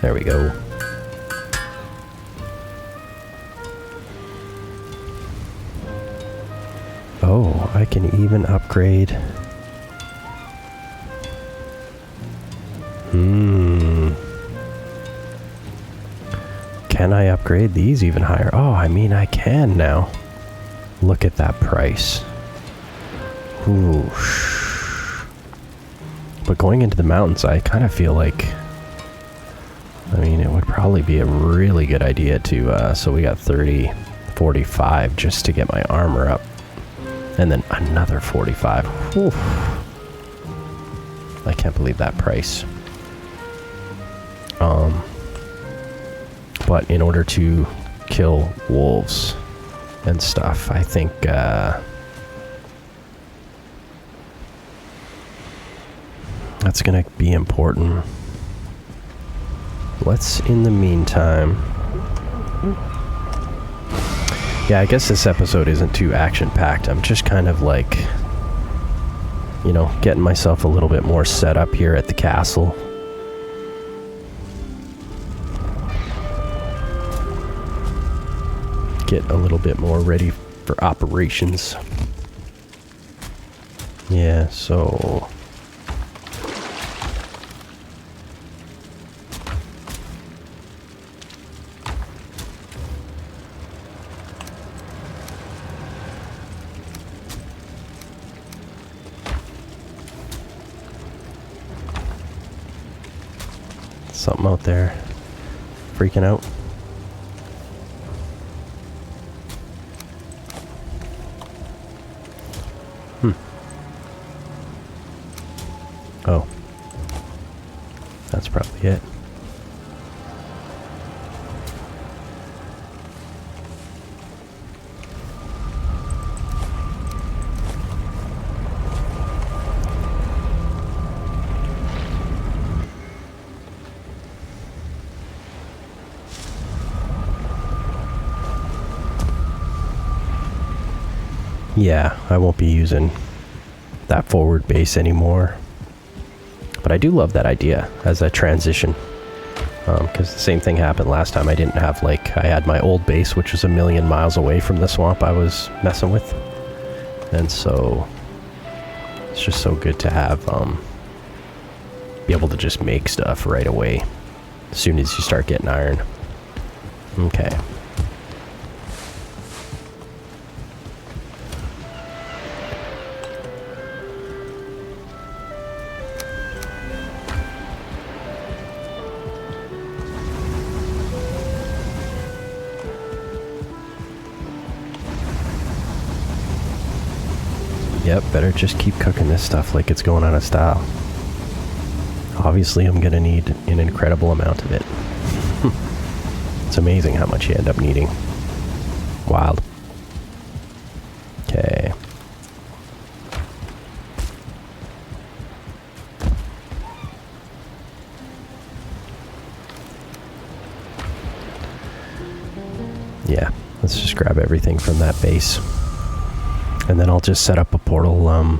There we go. Oh, I can even upgrade. Can I upgrade these even higher? Oh, I mean, I can now. Look at that price. Ooh. But going into the mountains, I kind of feel like, I mean, it would probably be a really good idea to, so we got 30, 45 just to get my armor up. And then another 45. Oof. I can't believe that price. But in order to kill wolves and stuff, I think, that's gonna be important. Let's, in the meantime... Yeah, I guess this episode isn't too action-packed. I'm just kind of like, you know, getting myself a little bit more set up here at the castle. Get a little bit more ready for operations. Yeah, so... Something out there freaking out. Oh. That's probably it. Yeah, I won't be using that forward base anymore. But I do love that idea as a transition. Because the same thing happened last time. I didn't have, like, I had my old base, which was a million miles away from the swamp I was messing with. And so, it's just so good to have, be able to just make stuff right away. As soon as you start getting iron. Okay. Yep, better just keep cooking this stuff like it's going out of style. Obviously, I'm gonna need an incredible amount of it. It's amazing how much you end up needing. Wild. Okay. Yeah, let's just grab everything from that base. And then I'll just set up a portal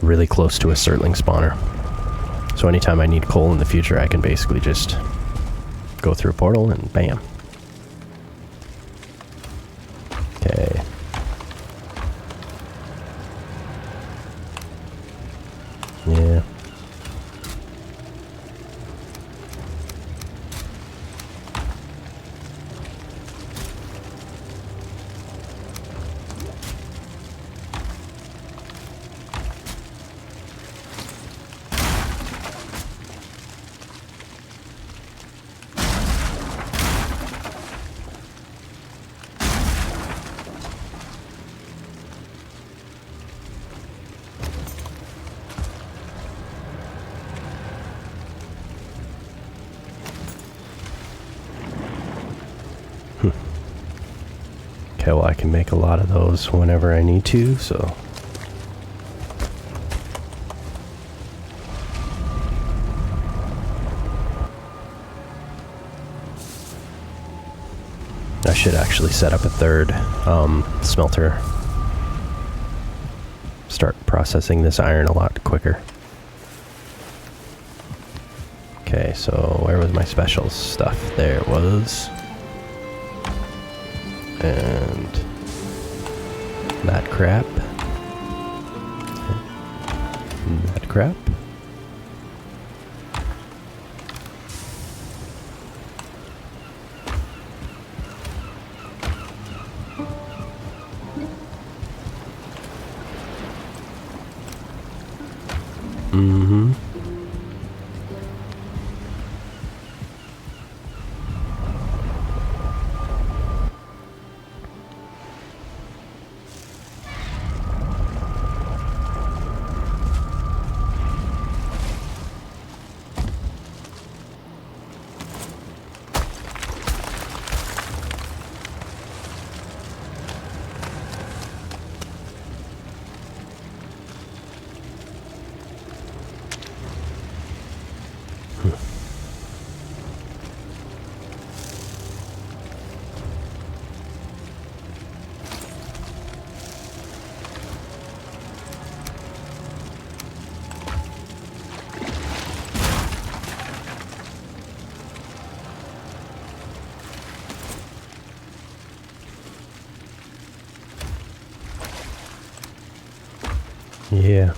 really close to a Surtling spawner. So anytime I need coal in the future, I can basically just go through a portal and bam. Okay. Yeah. Okay, well I can make a lot of those whenever I need to, so... I should actually set up a third smelter. Start processing this iron a lot quicker. Okay, so where was my specials stuff? There it was. And that crap. And that crap. Mm-hmm. Yeah.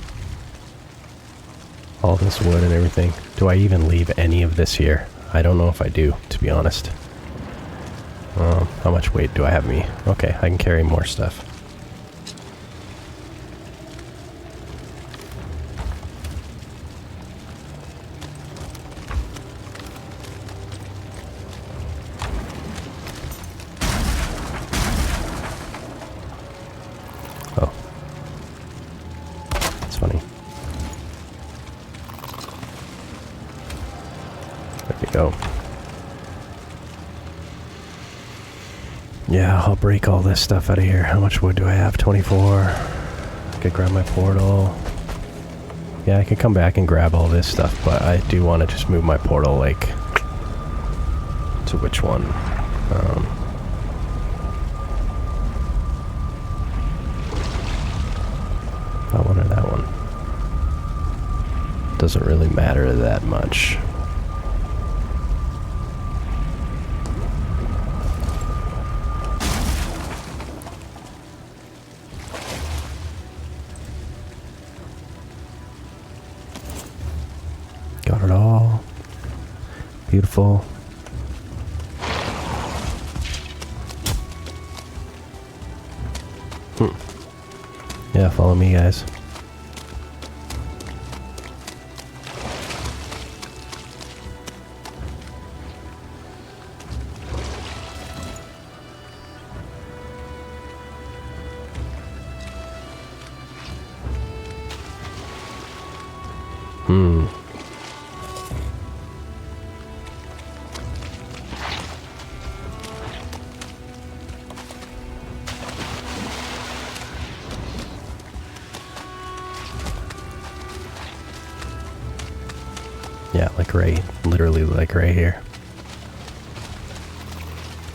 All this wood and everything. Do I even leave any of this here? I don't know if I do, to be honest. How much weight do I have me? Okay, I can carry more stuff. Oh. That's funny. There we go. Yeah, I'll break all this stuff out of here. How much wood do I have? 24. I could grab my portal. Yeah, I could come back and grab all this stuff, but I do want to just move my portal, like, to which one? That one or that one? Doesn't really matter that much. Got it all. Beautiful. Yeah, follow me, guys. Yeah, like literally like right here.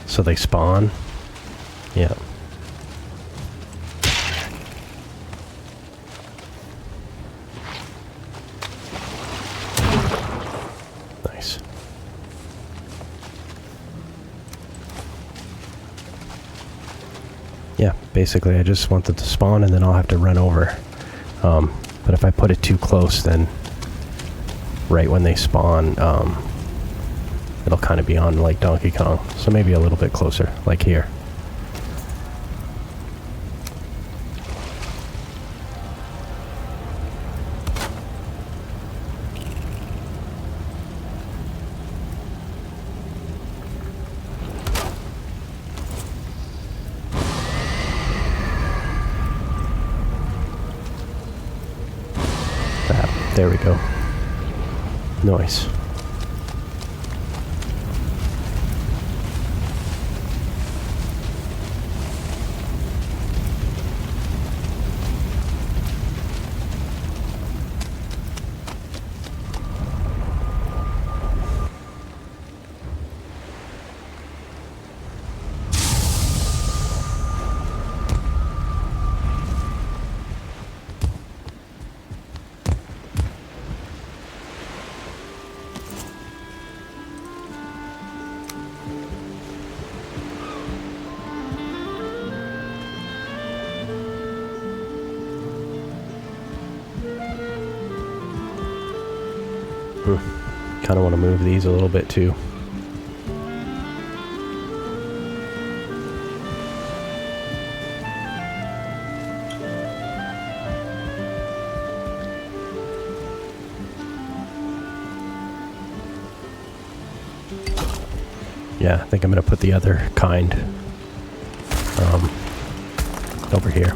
So they spawn? Yeah. Nice. Yeah, basically I just want them to spawn and then I'll have to run over. But if I put it too close, then right when they spawn, it'll kind of be on like Donkey Kong. So maybe a little bit closer, like here. There we go. Nice. Kind of want to move these a little bit too. Yeah, I think I'm going to put the other kind over here.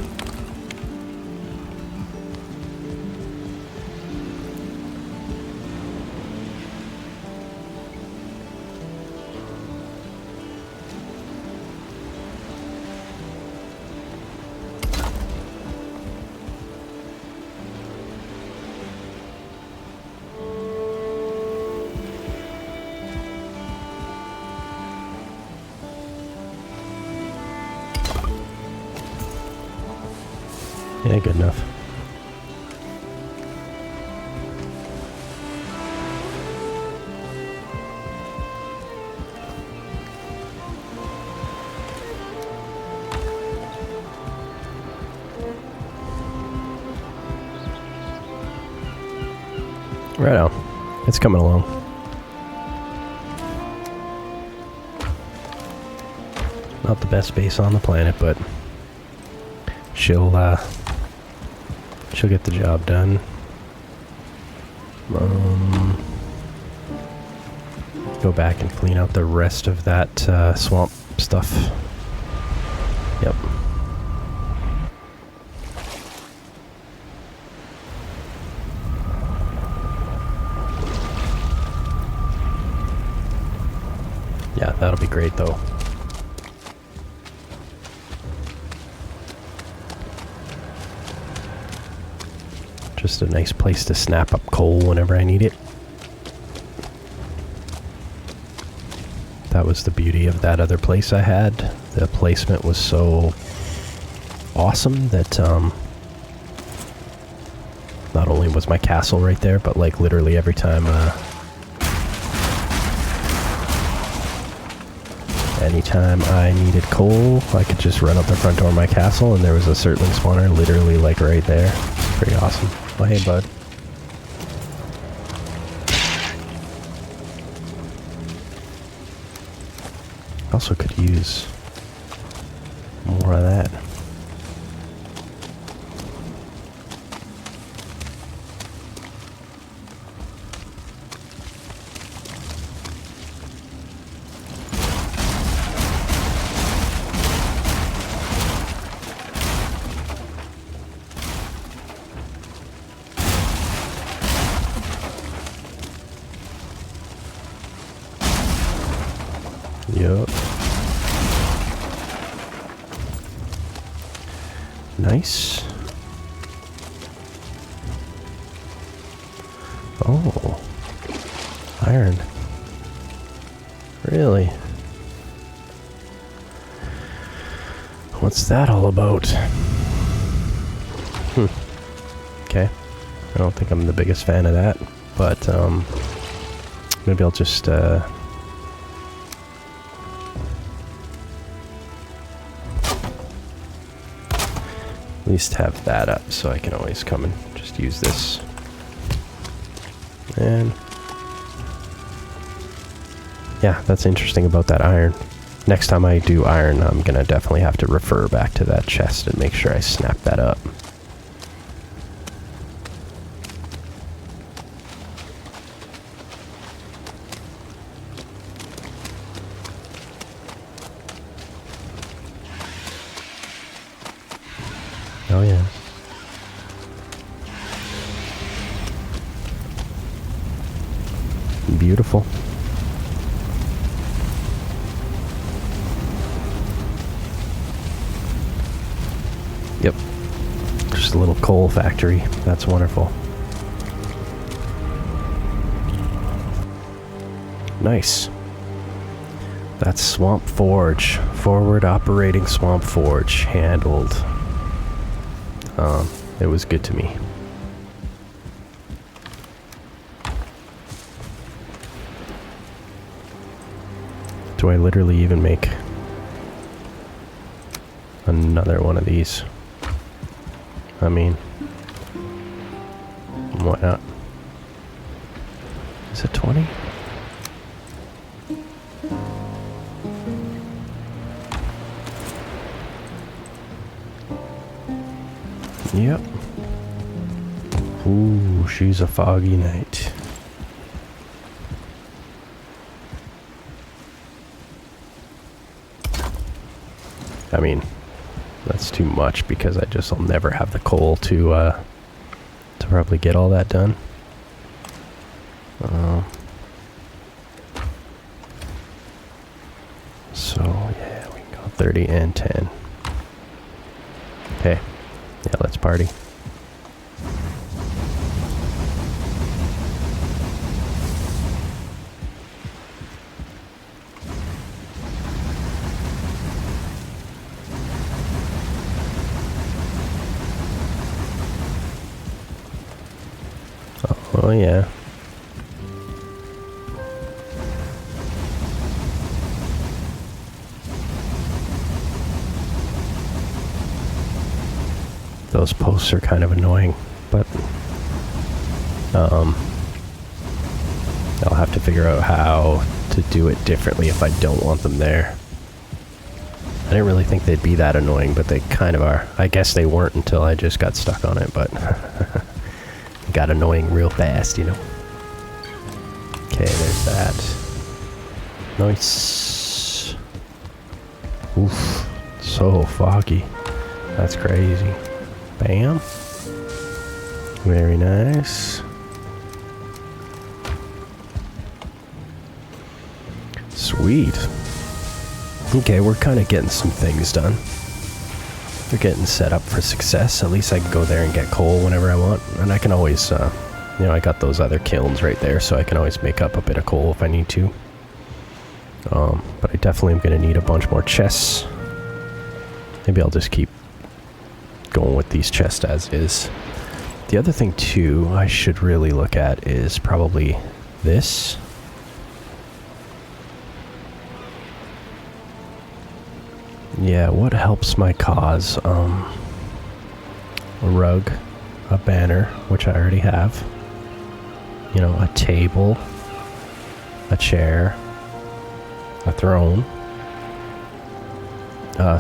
Yeah, good enough. Right on. It's coming along. Not the best base on the planet, but she'll get the job done. Go back and clean out the rest of that swamp stuff. Yep. Yeah, that'll be great though. Just a nice place to snap up coal whenever I need it. That was the beauty of that other place I had. The placement was so awesome that not only was my castle right there, but like literally every time anytime I needed coal, I could just run up the front door of my castle and there was a Surtling spawner literally like right there. It's pretty awesome. Oh, hey, bud. Also could use more of that. Yup. Nice. Oh. iron. Really? What's that all about? Okay. I don't think I'm the biggest fan of that, but maybe I'll just at least have that up so I can always come and just use this. And yeah, that's interesting about that iron. Next time I do iron, I'm gonna definitely have to refer back to that chest and make sure I snap that up. Oh yeah. Beautiful. Yep. Just a little coal factory. That's wonderful. Nice. That's Swamp Forge. Forward operating Swamp Forge. Handled. It was good to me. Do I literally even make another one of these? I mean, why not? Is it 20? Yep. Ooh, she's a foggy night. I mean, that's too much because I'll never have the coal to probably get all that done. So yeah, we can go 30 and 10. Okay, yeah, let's party. Oh yeah. Those posts are kind of annoying, but I'll have to figure out how to do it differently if I don't want them there. I didn't really think they'd be that annoying, but they kind of are. I guess they weren't until I just got stuck on it, but it got annoying real fast, you know. Okay, there's that. Nice. Oof. So foggy. That's crazy. Bam. Very nice. Sweet. Okay, we're kind of getting some things done. We're getting set up for success. At least I can go there and get coal whenever I want. And I can always, you know, I got those other kilns right there, so I can always make up a bit of coal if I need to. But I definitely am going to need a bunch more chests. Maybe I'll just keep going with these chests as is. The other thing, too, I should really look at is probably this. Yeah, what helps my cause? A rug, a banner, which I already have. You know, a table, a chair, a throne.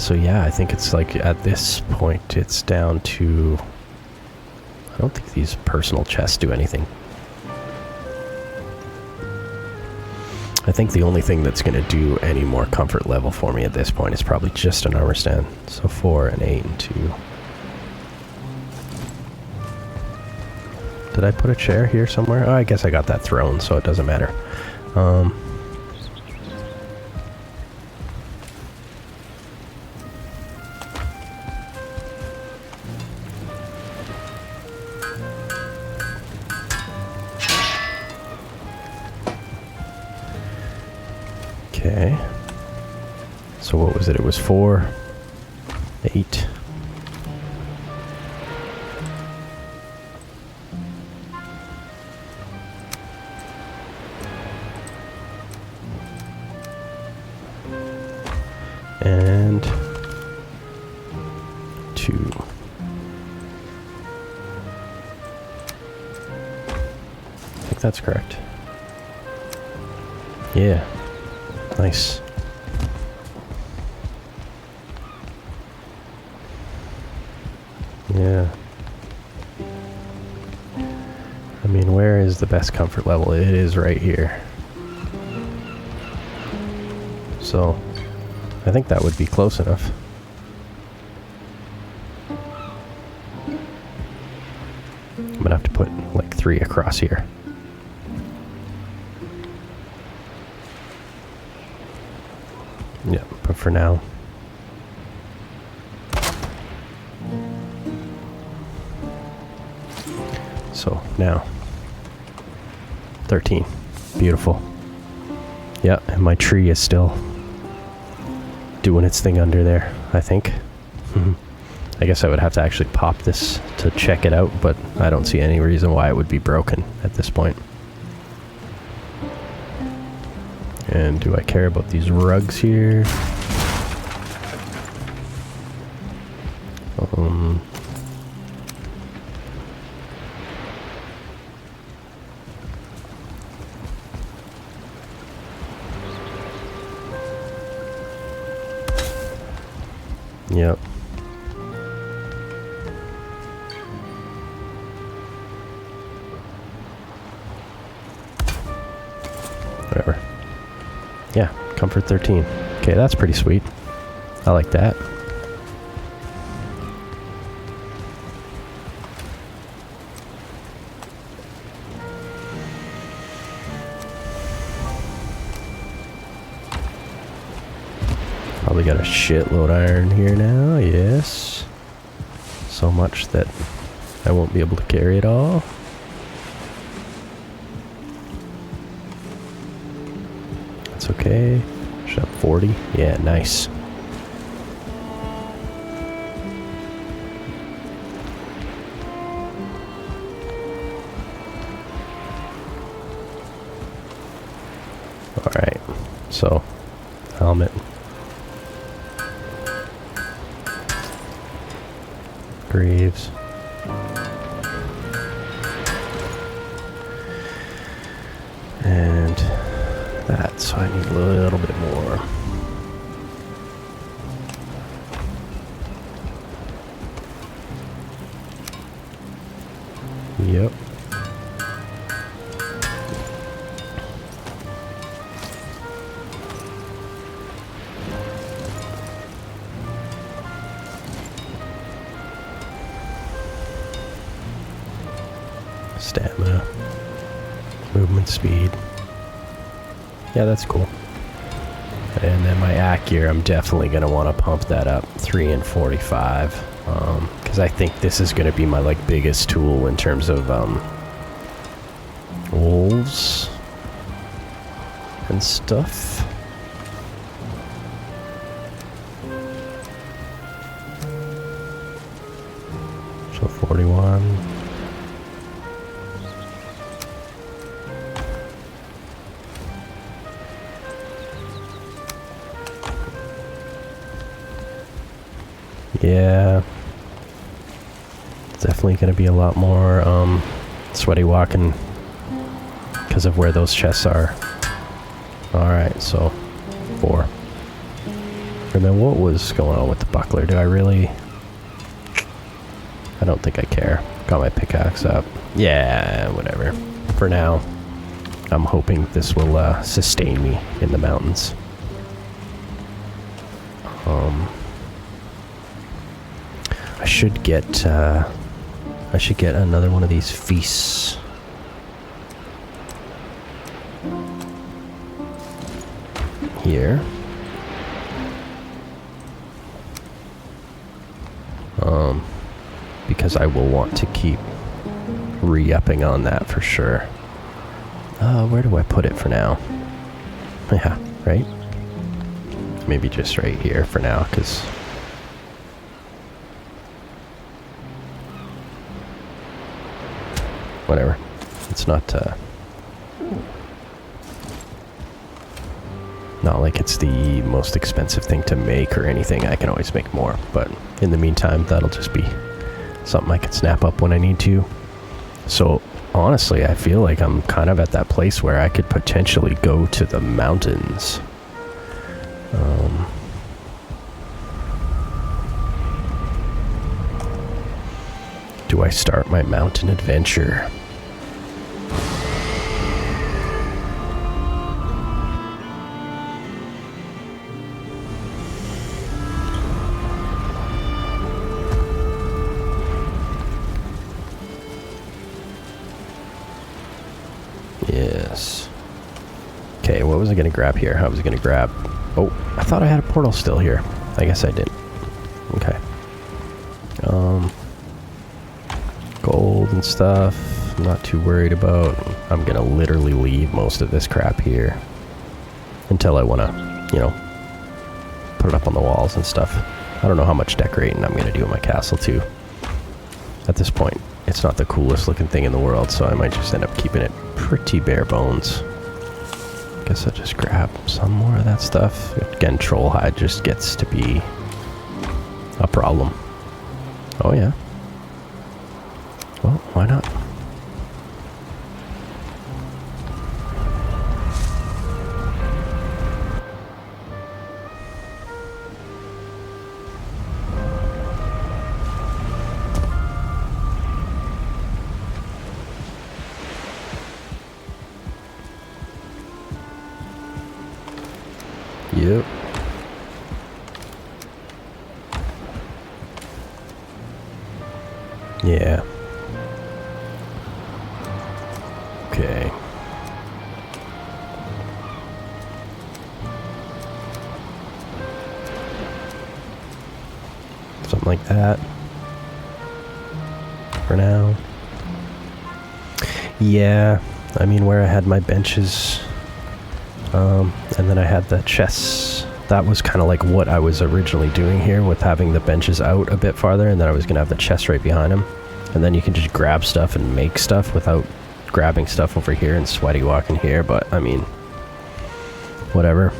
So yeah, I think it's like at this point it's down to... I don't think these personal chests do anything. I think the only thing that's going to do any more comfort level for me at this point is probably just an armor stand. So 4 and 8 and 2. Did I put a chair here somewhere? Oh, I guess I got that throne, so it doesn't matter. Okay. So what was it? It was 4, 8. And 2. I think that's correct. Yeah. Nice. Yeah. I mean, where is the best comfort level? It is right here. So, I think that would be close enough. I'm gonna have to put like 3 across here. Yeah, but for now. So now, 13. Beautiful. Yeah, and my tree is still doing its thing under there, I think. I guess I would have to actually pop this to check it out, but I don't see any reason why it would be broken at this point. And do I care about these rugs here? Yep. Whatever. Yeah, comfort 13. Okay, that's pretty sweet. I like that. Probably got a shitload of iron here now, yes. So much that I won't be able to carry it all. That's okay. Should have 40. Yeah, nice. Alright, so helmet. Greaves. And that, so I need a little bit more. Yep. Stamina, movement speed. Yeah, that's cool. And then my AC gear, I'm definitely going to want to pump that up 3 and 45, because I think this is going to be my like biggest tool in terms of wolves and stuff. So 41. Yeah, it's definitely going to be a lot more sweaty walking because of where those chests are. Alright, so 4. And then what was going on with the buckler? Do I really... I don't think I care. Got my pickaxe up. Yeah, whatever. For now, I'm hoping this will sustain me in the mountains. I should get another one of these feasts. Here. Because I will want to keep re-upping on that for sure. Where do I put it for now? Yeah, right? Maybe just right here for now, because... whatever. It's not, not like it's the most expensive thing to make or anything. I can always make more, but in the meantime, that'll just be something I can snap up when I need to. So, honestly, I feel like I'm kind of at that place where I could potentially go to the mountains. Do I start my mountain adventure? Yes. Okay, what was I going to grab here? I was going to grab... Oh, I thought I had a portal still here. I guess I didn't. Okay. Gold and stuff. Not too worried about. I'm going to literally leave most of this crap here. Until I want to, you know, put it up on the walls and stuff. I don't know how much decorating I'm going to do in my castle, too. At this point, it's not the coolest looking thing in the world, so I might just end up keeping it pretty bare bones. Guess I'll just grab some more of that stuff. Again, troll hide just gets to be a problem. Oh yeah. Well, why not? Yep. Yeah. Okay. Something like that. For now. Yeah. I mean, where I had my benches... and then I had the chests. That was kind of like what I was originally doing here with having the benches out a bit farther, and then I was going to have the chest right behind them. And then you can just grab stuff and make stuff without grabbing stuff over here and sweaty walking here, but I mean, whatever.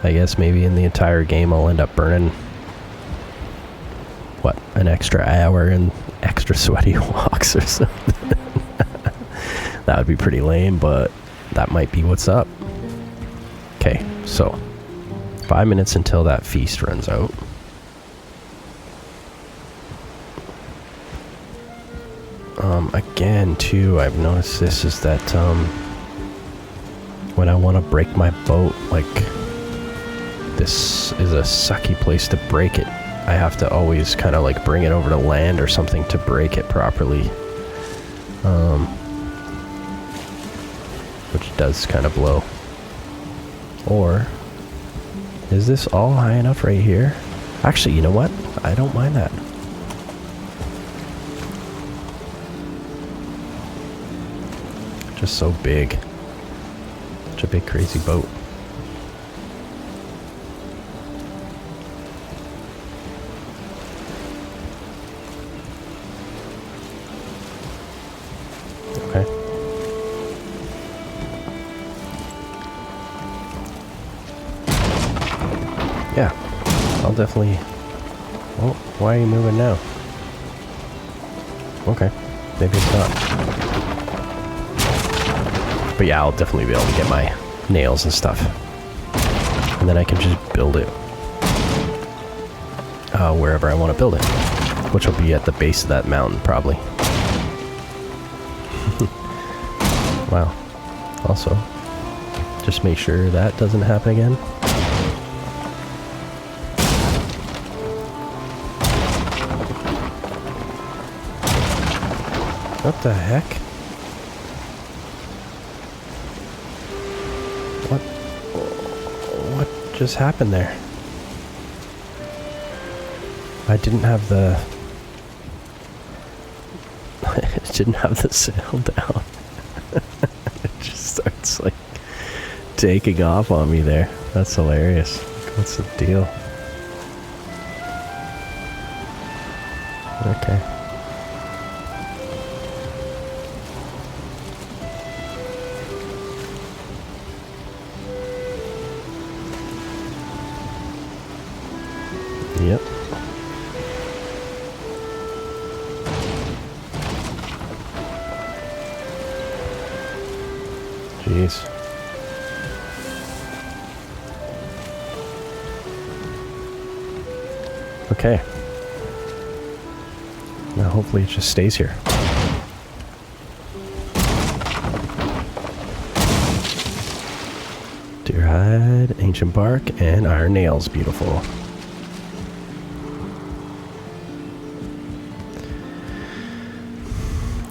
I guess maybe in the entire game I'll end up burning, what, an extra hour in extra sweaty walks or something. That would be pretty lame, but that might be what's up. Okay, so 5 minutes until that feast runs out. Again, too, I've noticed this is that when I want to break my boat, like, this is a sucky place to break it. I have to always kind of like bring it over to land or something to break it properly. Which does kind of blow. Or, is this all high enough right here? Actually, you know what? I don't mind that. Just so big. Such a big, crazy boat. Okay. Yeah, I'll definitely... Oh, why are you moving now? Okay, maybe it's not. But yeah, I'll definitely be able to get my nails and stuff. And then I can just build it wherever I want to build it. Which will be at the base of that mountain, probably. Wow. Also, just make sure that doesn't happen again. What the heck? What just happened there? I didn't have the... it didn't have the sail down. It just starts like taking off on me there. That's hilarious. What's the deal? Okay. Yep. Jeez. Okay. Now hopefully it just stays here. Deer hide, ancient bark, and iron nails. Beautiful.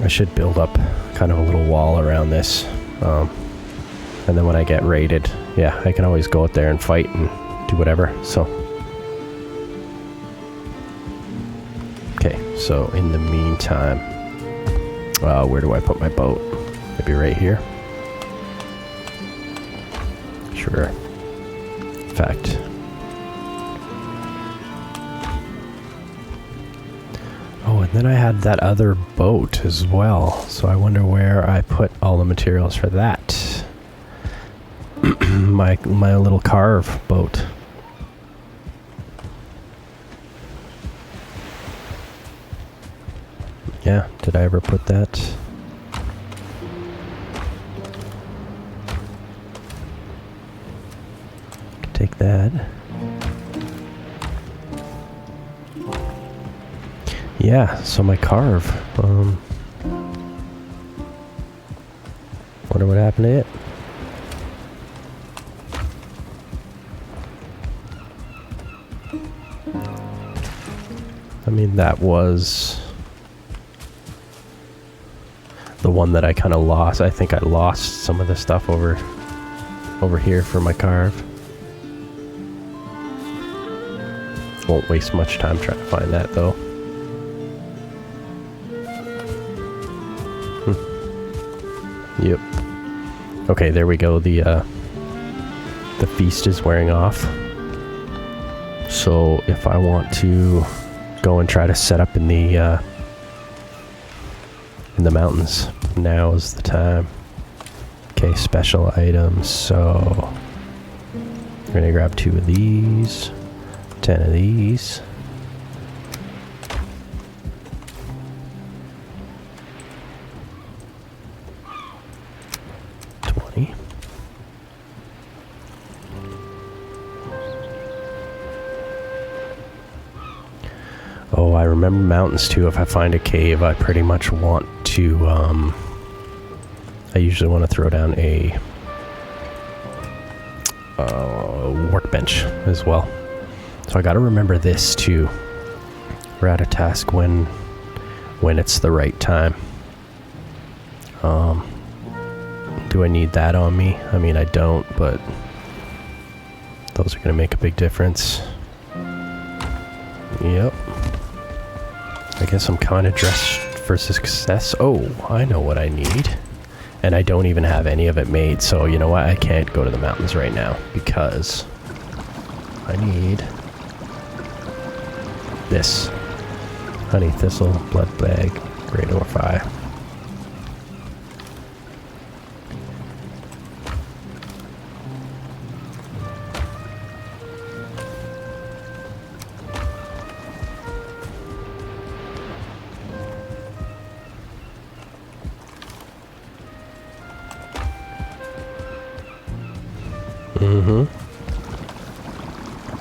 I should build up kind of a little wall around this. And then when I get raided, yeah, I can always go out there and fight and do whatever, so. Okay, so in the meantime, where do I put my boat? Maybe right here? Sure. In fact, oh, and then I had that other boat as well, so I wonder where I put all the materials for that. my little carve boat. Yeah, did I ever put that? Take that. Yeah, so my carve. Wonder what happened to it. I mean, that was the one that I kind of lost. I think I lost some of the stuff over here for my carve. Won't waste much time trying to find that though. Yep. Okay, there we go. The feast is wearing off. So if I want to go and try to set up in the mountains, now is the time. Okay, special items. So we're gonna grab 2 of these, 10 of these. Oh, I remember mountains too. If I find a cave, I pretty much want to, I usually want to throw down a workbench as well. So I gotta remember this too. We're at a task when it's the right time. Do I need that on me? I mean, I don't, but those are gonna make a big difference. Yep. I guess I'm kind of dressed for success. Oh, I know what I need. And I don't even have any of it made, so you know what? I can't go to the mountains right now because I need this. Honey thistle, blood bag, great orphi.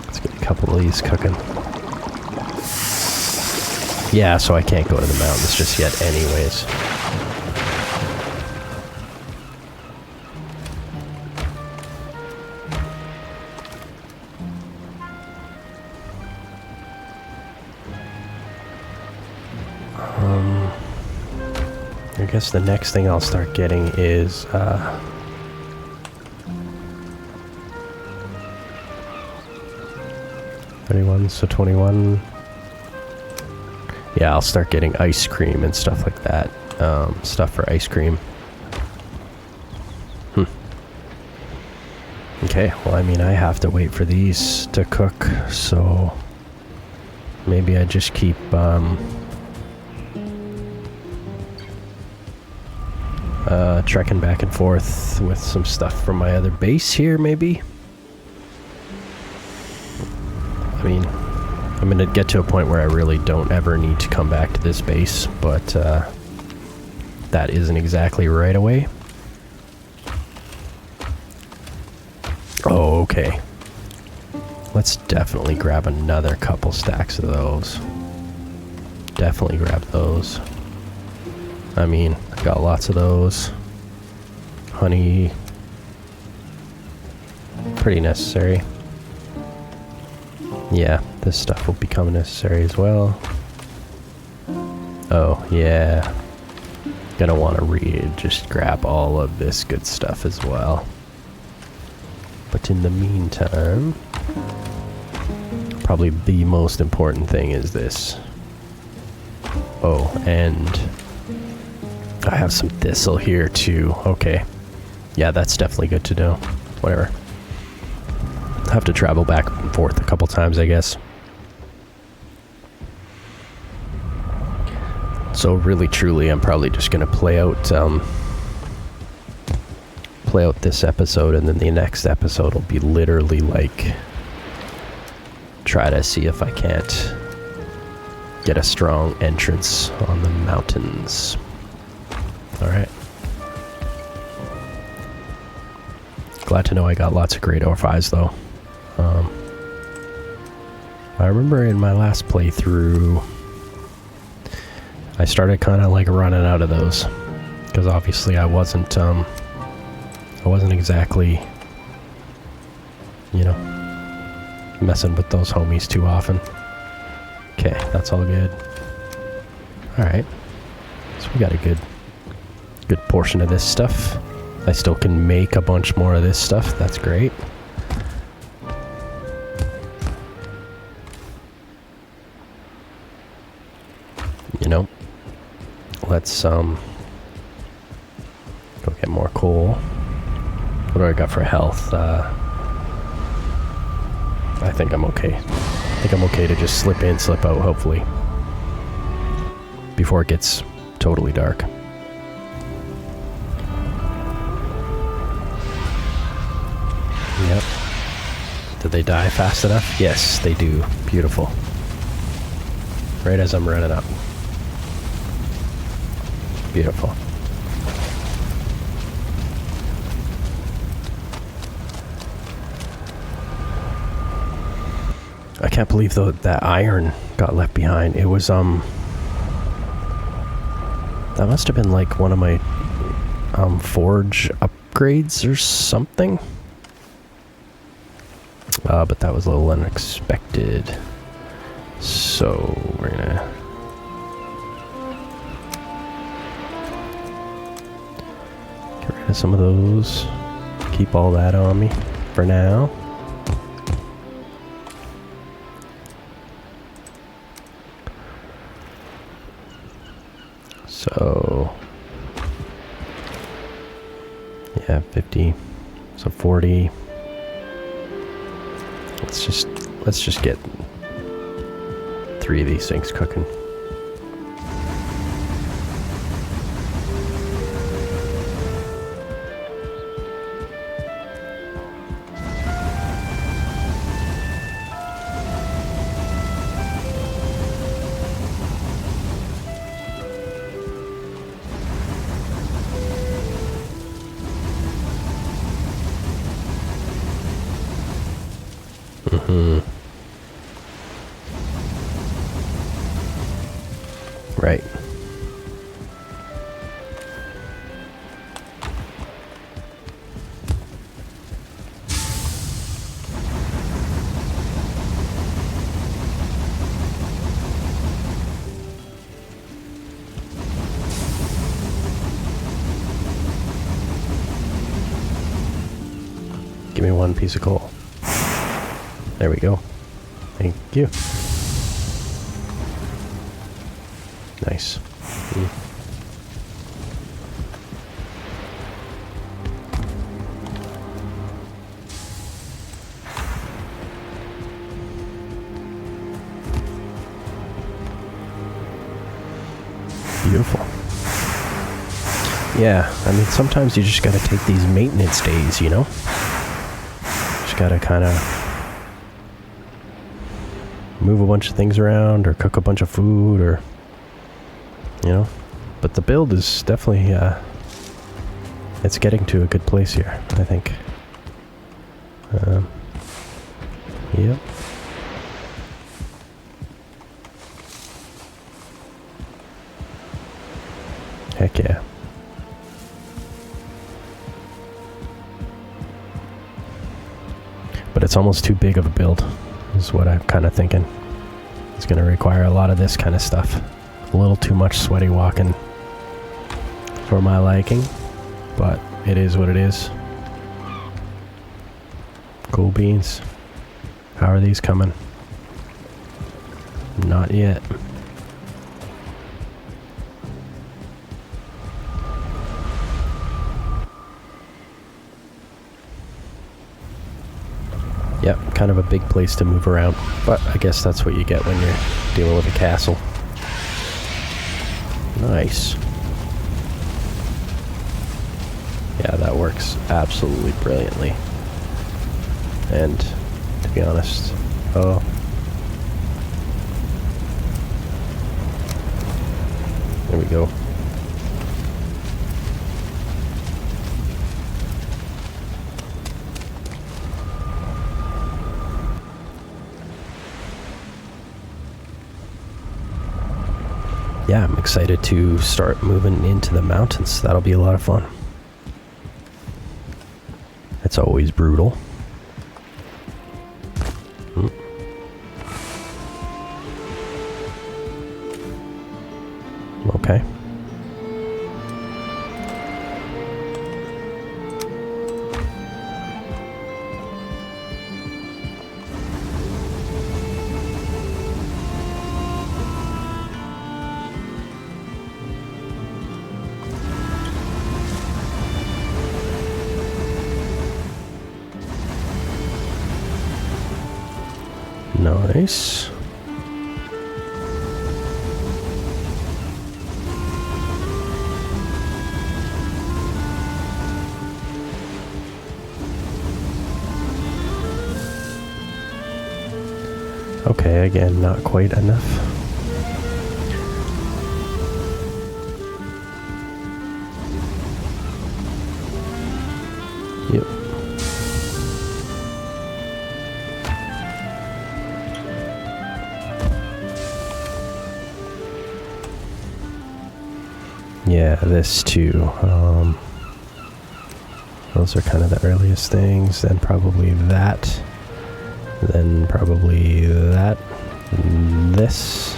Let's get a couple of these cooking. Yeah, so I can't go to the mountains just yet anyways. I guess the next thing I'll start getting is 31, so 21. Yeah, I'll start getting ice cream and stuff like that. Stuff for ice cream. Okay. Okay, well, I mean, I have to wait for these to cook, so maybe I just keep, trekking back and forth with some stuff from my other base here, maybe? I mean, I'm gonna get to a point where I really don't ever need to come back to this base, but, that isn't exactly right away. Oh, okay. Let's definitely grab another couple stacks of those. Definitely grab those. I mean, I got lots of those. Honey. Pretty necessary. Yeah, this stuff will become necessary as well. Oh, yeah. Gonna want to just grab all of this good stuff as well. But in the meantime, probably the most important thing is this. Oh, and I have some thistle here too. Okay. Yeah, that's definitely good to know. Whatever. I'll have to travel back and forth a couple times, I guess. So really, truly, I'm probably just gonna play out this episode, and then the next episode will be literally like try to see if I can't get a strong entrance on the mountains. Alright. Glad to know I got lots of great OR5s though. I remember in my last playthrough I started kind of like running out of those because obviously I wasn't exactly, you know, messing with those homies too often. Okay, that's all good. Alright. So we got a good portion of this stuff. I still can make a bunch more of this stuff. That's great. You know, let's go get more coal. What do I got for health? I think I'm okay. I think I'm okay to just slip in, slip out, hopefully, before it gets totally dark. Yep. Did they die fast enough? Yes, they do. Beautiful. Right as I'm running up. Beautiful. I can't believe though that iron got left behind. It was that must have been like one of my forge upgrades or something. But that was a little unexpected. So we're gonna get rid of some of those. Keep all that on me for now. So yeah, 50. So 40. Let's just get 3 of these things cooking. Right. Give me 1 piece of coal. There we go. Thank you. Nice. Beautiful. Yeah, I mean, sometimes you just gotta take these maintenance days, you know? Just gotta kind of move a bunch of things around, or cook a bunch of food, or, you know? But the build is definitely, it's getting to a good place here, I think. Yep. Heck yeah. But it's almost too big of a build, is what I'm kind of thinking. It's going to require a lot of this kind of stuff. A little too much sweaty walking for my liking, but it is what it is. Cool beans. How are these coming? Not yet. Yep, kind of a big place to move around, but I guess that's what you get when you're dealing with a castle. Nice. Yeah, that works absolutely brilliantly. And, to be honest, oh. There we go. Yeah, I'm excited to start moving into the mountains. That'll be a lot of fun. It's always brutal. Okay. Nice. Okay, again, not quite enough. Yep. Yeah, this too. Those are kind of the earliest things, then probably that. Then probably that. This.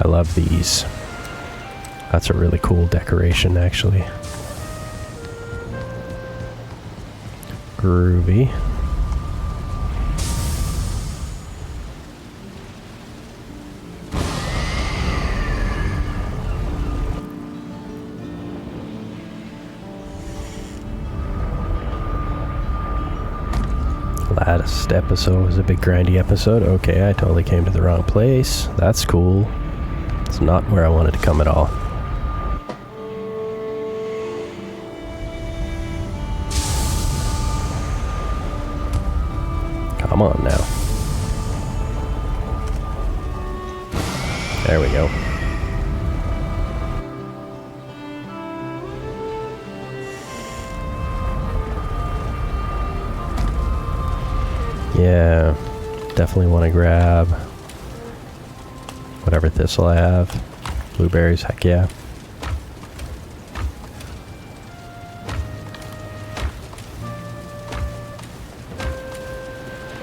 I love these. That's a really cool decoration, actually. Groovy. Last episode was a big grindy episode. Okay, I totally came to the wrong place. That's cool. It's not where I wanted to come at all. Come on now. There we go. Yeah, definitely want to grab whatever thistle I have. Blueberries, heck yeah.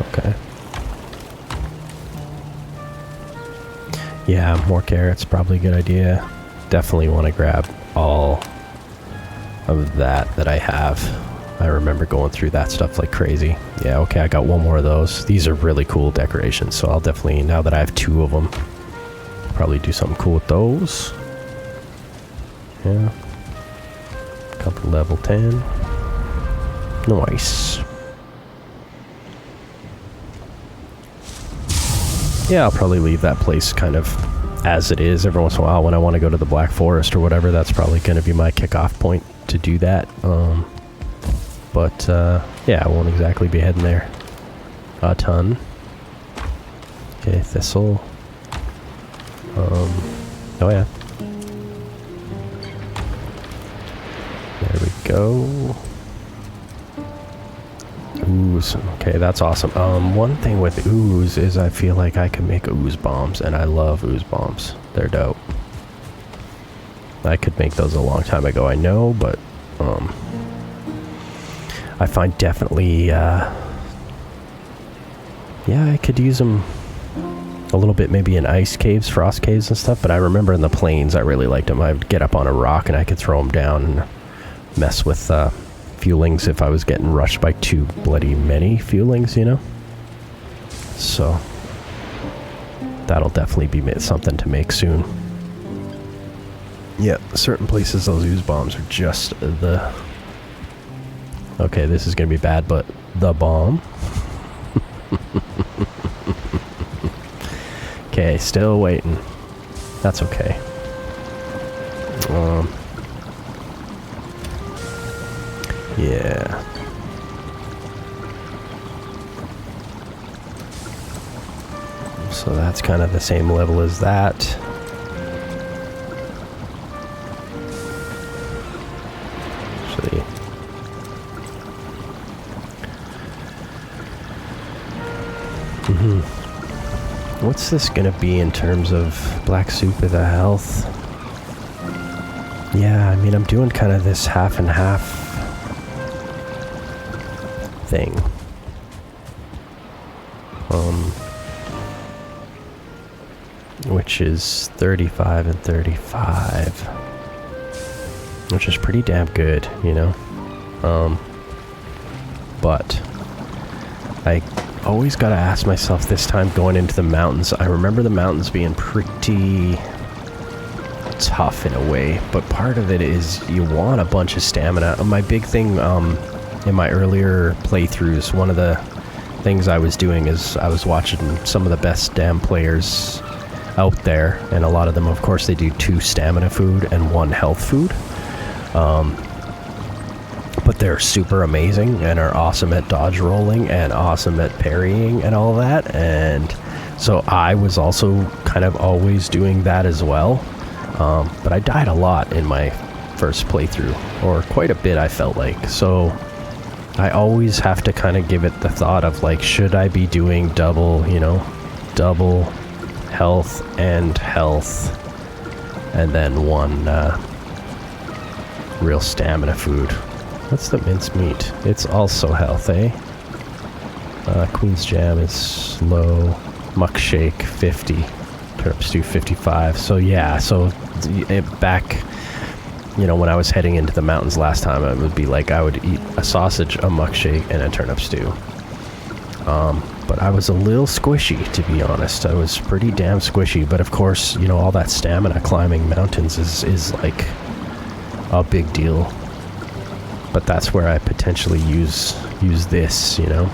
Okay. Yeah, more carrots, probably a good idea. Definitely want to grab all of that I have. I remember going through that stuff like crazy. Yeah, okay, I got one more of those. These are really cool decorations, so I'll definitely, now that I have two of them, probably do something cool with those. Yeah. Couple level 10. Nice. yeah, I'll probably leave that place kind of as it is. Every once in a while when I want to go to the Black Forest or whatever, that's probably going to be my kickoff point to do that. But yeah, I won't exactly be heading there a ton. Okay, thistle. Oh yeah. There we go. Ooze. Okay, that's awesome. One thing with ooze is I feel like I can make ooze bombs, and I love ooze bombs. They're dope. I could make those a long time ago, I know, but I find definitely yeah, I could use them a little bit maybe in ice caves, frost caves and stuff, but I remember in the plains I really liked them. I would get up on a rock and I could throw them down and mess with fuelings if I was getting rushed by too bloody many fuelings, you know? So that'll definitely be something to make soon. Yeah, certain places those ooze bombs are just the... Okay, this is gonna be bad, but the bomb. Okay, still waiting. That's okay. Yeah. So that's kind of the same level as that. Actually, what's this gonna be in terms of black soup with a health? Yeah, I mean, I'm doing kind of this half and half thing. Which is 35 and 35. Which is pretty damn good, you know? But I always gotta ask myself this time going into the mountains. I remember the mountains being pretty tough in a way, but part of it is you want a bunch of stamina. My big thing in my earlier playthroughs, one of the things I was doing is I was watching some of the best damn players out there, and a lot of them, of course, they do 2 stamina food and 1 health food. But they're super amazing and are awesome at dodge rolling and awesome at parrying and all that. And so I was also kind of always doing that as well. But I died a lot in my first playthrough, or quite a bit, I felt like. So I always have to kind of give it the thought of like, should I be doing double, you know, double health and health, and then 1 real stamina food. What's the mincemeat? It's also health, eh? Queen's Jam is low. Muck Shake 50. Turnip Stew 55. So yeah, so back, you know, when I was heading into the mountains last time, it would be like I would eat a sausage, a muck shake, and a turnip stew. But I was a little squishy, to be honest. I was pretty damn squishy, but of course, you know, all that stamina climbing mountains is like a big deal. But that's where I potentially use this, you know.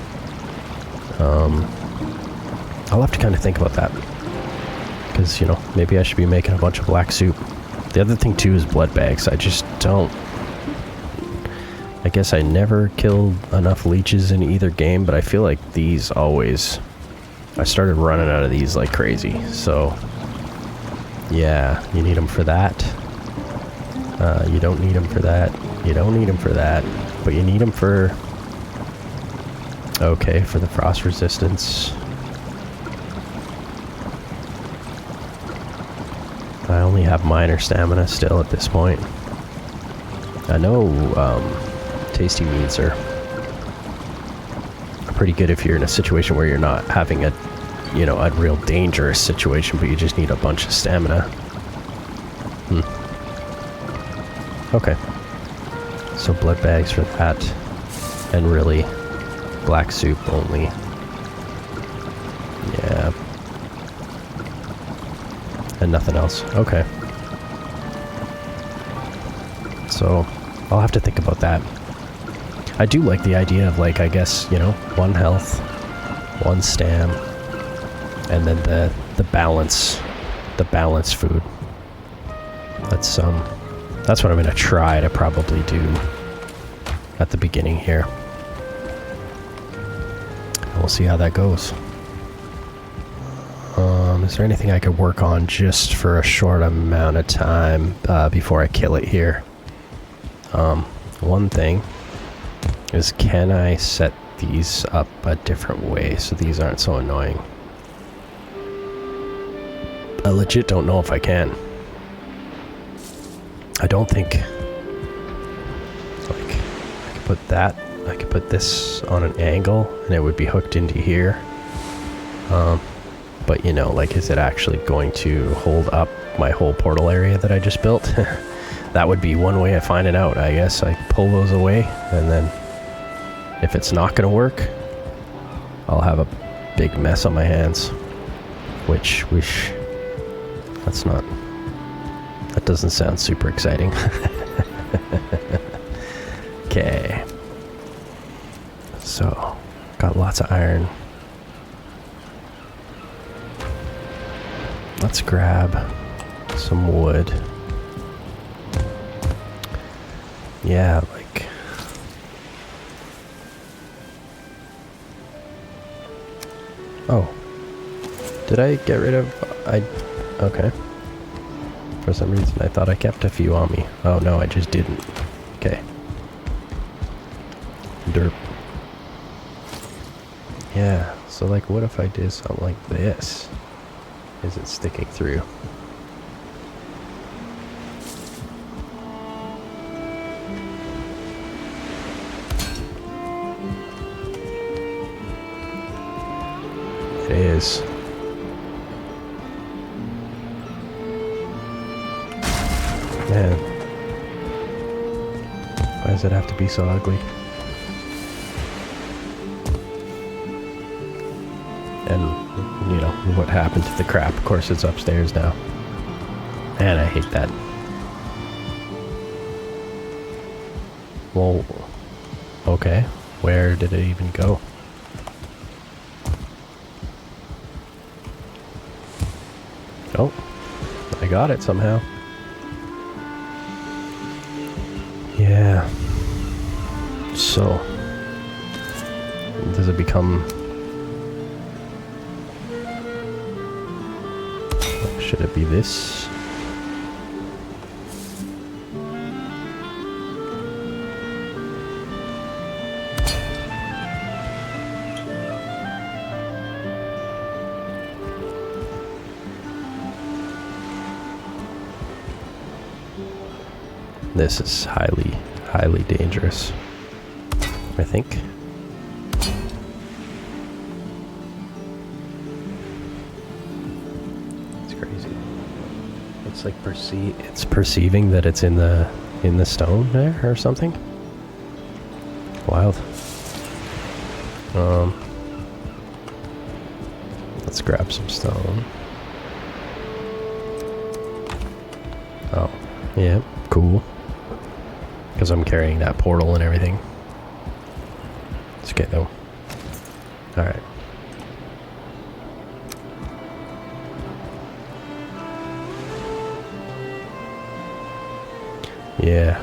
I'll have to kind of think about that, because, you know, maybe I should be making a bunch of black soup. The other thing too is blood bags. I just don't... I guess I never killed enough leeches in either game, but I feel like these always... I started running out of these like crazy, so... Yeah, you need them for that. You don't need them for that. You don't need them for that. But you need them for... Okay, for the frost resistance. I only have minor stamina still at this point. I know tasty meats are pretty good if you're in a situation where you're not having a, you know, a real dangerous situation, but you just need a bunch of stamina. Okay. So blood bags for that, and really black soup only. Yeah. And nothing else. Okay. So I'll have to think about that. I do like the idea of, like, I guess, you know, 1 health, 1 stam, And then the balance food. That's what I'm gonna try to probably do at the beginning here. We'll see how that goes. Is there anything I could work on just for a short amount of time before I kill it here? One thing is, can I set these up a different way so these aren't so annoying? I legit don't know if I can. I don't think... Like, I could put that... I could put this on an angle and it would be hooked into here. But you know, like, is it actually going to hold up my whole portal area that I just built? That would be one way of finding out, I guess. I pull those away, and then if it's not going to work, I'll have a big mess on my hands. Which, that doesn't sound super exciting. Okay. So, got lots of iron. Let's grab some wood. Yeah, like... Oh. Did I get rid of... Okay. For some reason I thought I kept a few on me. Oh no, I just didn't. Okay. Derp. Yeah, so like what if I did something like this? Is it sticking through? It is. Man. Why does it have to be so ugly? And, you know, what happened to the crap? Of course it's upstairs now. Man, I hate that. Well, okay. Where did it even go? Oh, I got it somehow. Yeah. So, does it become... Should it be this? This is highly dangerous, I think. It's crazy. It's like it's perceiving that it's in the stone there or something. Wild. Let's grab some stone. Oh, yeah, cool. Because I'm carrying that portal and everything. Let's get though. Alright. Yeah.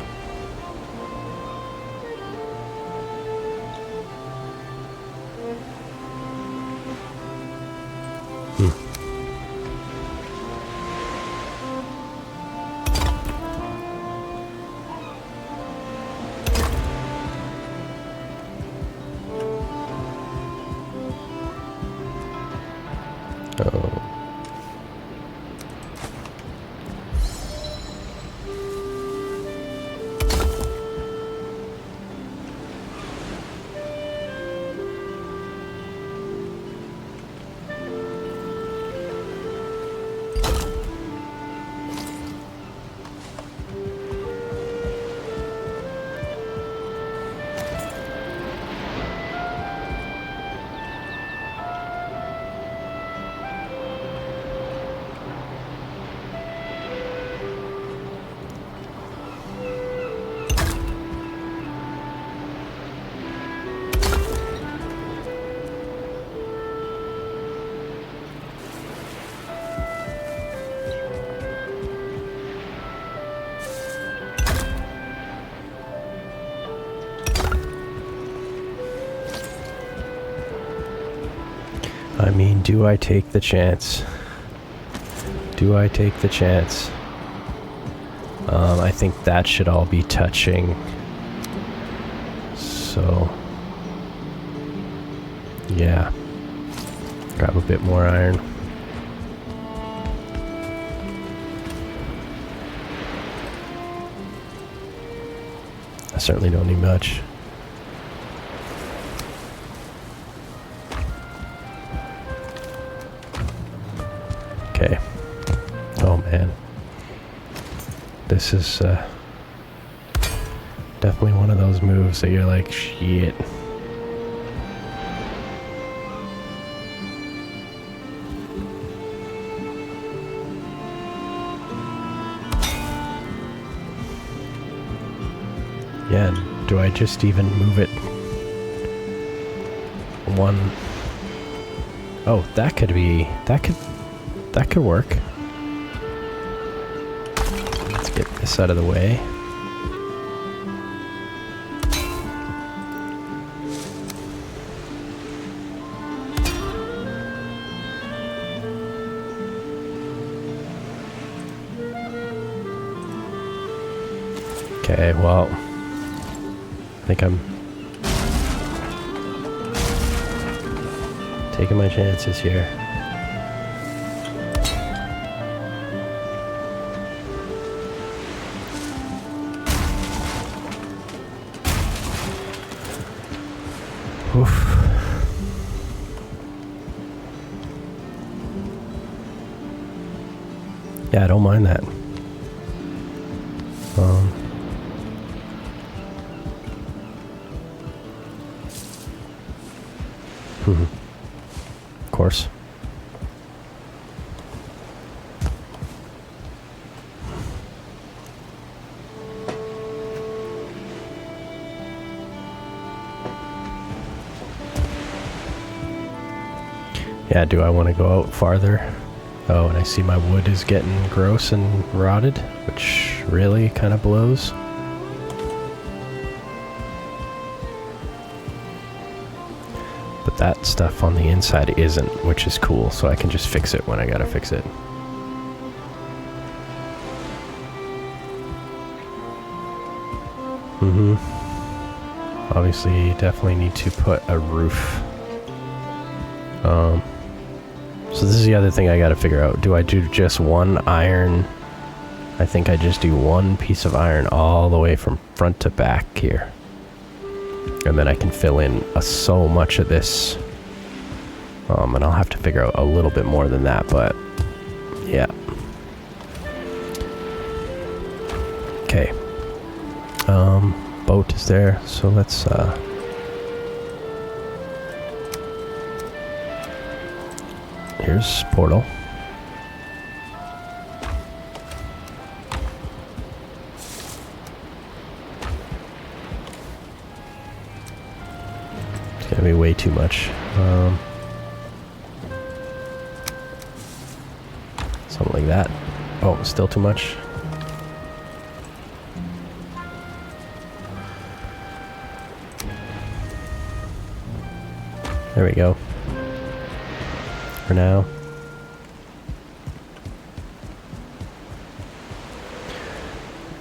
I mean, do I take the chance? Do I take the chance? I think that should all be touching. So, yeah. Grab a bit more iron. I certainly don't need much. Okay. Oh man. This is definitely one of those moves that you're like, shit. Yeah, do I just even move it one? Oh, that could work. Let's get this out of the way. Okay, well, I think I'm taking my chances here. Oof. Yeah, I don't mind that. Of course. Yeah, do I want to go out farther? Oh, and I see my wood is getting gross and rotted, which really kind of blows. But that stuff on the inside isn't, which is cool, so I can just fix it when I gotta fix it. Obviously, you definitely need to put a roof. So this is the other thing I gotta figure out. Do I do just one iron? I think I just do one piece of iron all the way from front to back here. And then I can fill in so much of this. And I'll have to figure out a little bit more than that, but yeah. Okay. Boat is there, so let's here's portal. It's gonna be way too much. Something like that. Oh, still too much. There we go. For now.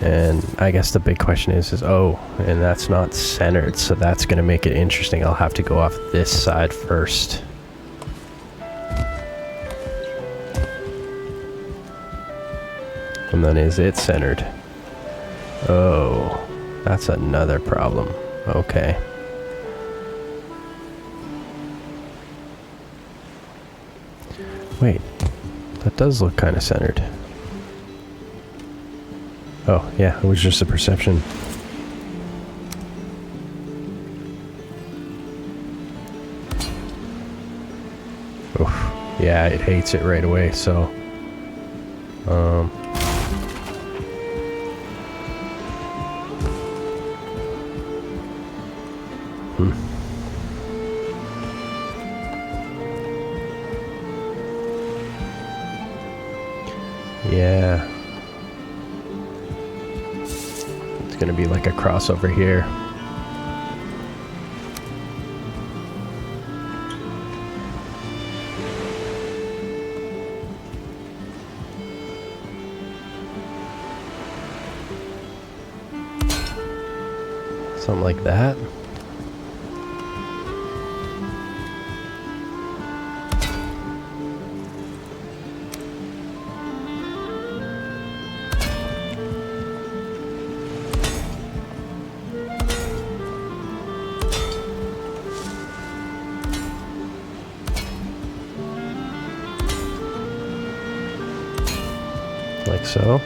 And I guess the big question is oh, and that's not centered, so that's gonna make it interesting. I'll have to go off this side first. And then is it centered? Oh, that's another problem. Okay. Wait, that does look kind of centered. Oh, yeah, it was just a perception. Oof. Yeah, it hates it right away, so... Yeah. It's gonna be like a crossover here. Something like that. Like so.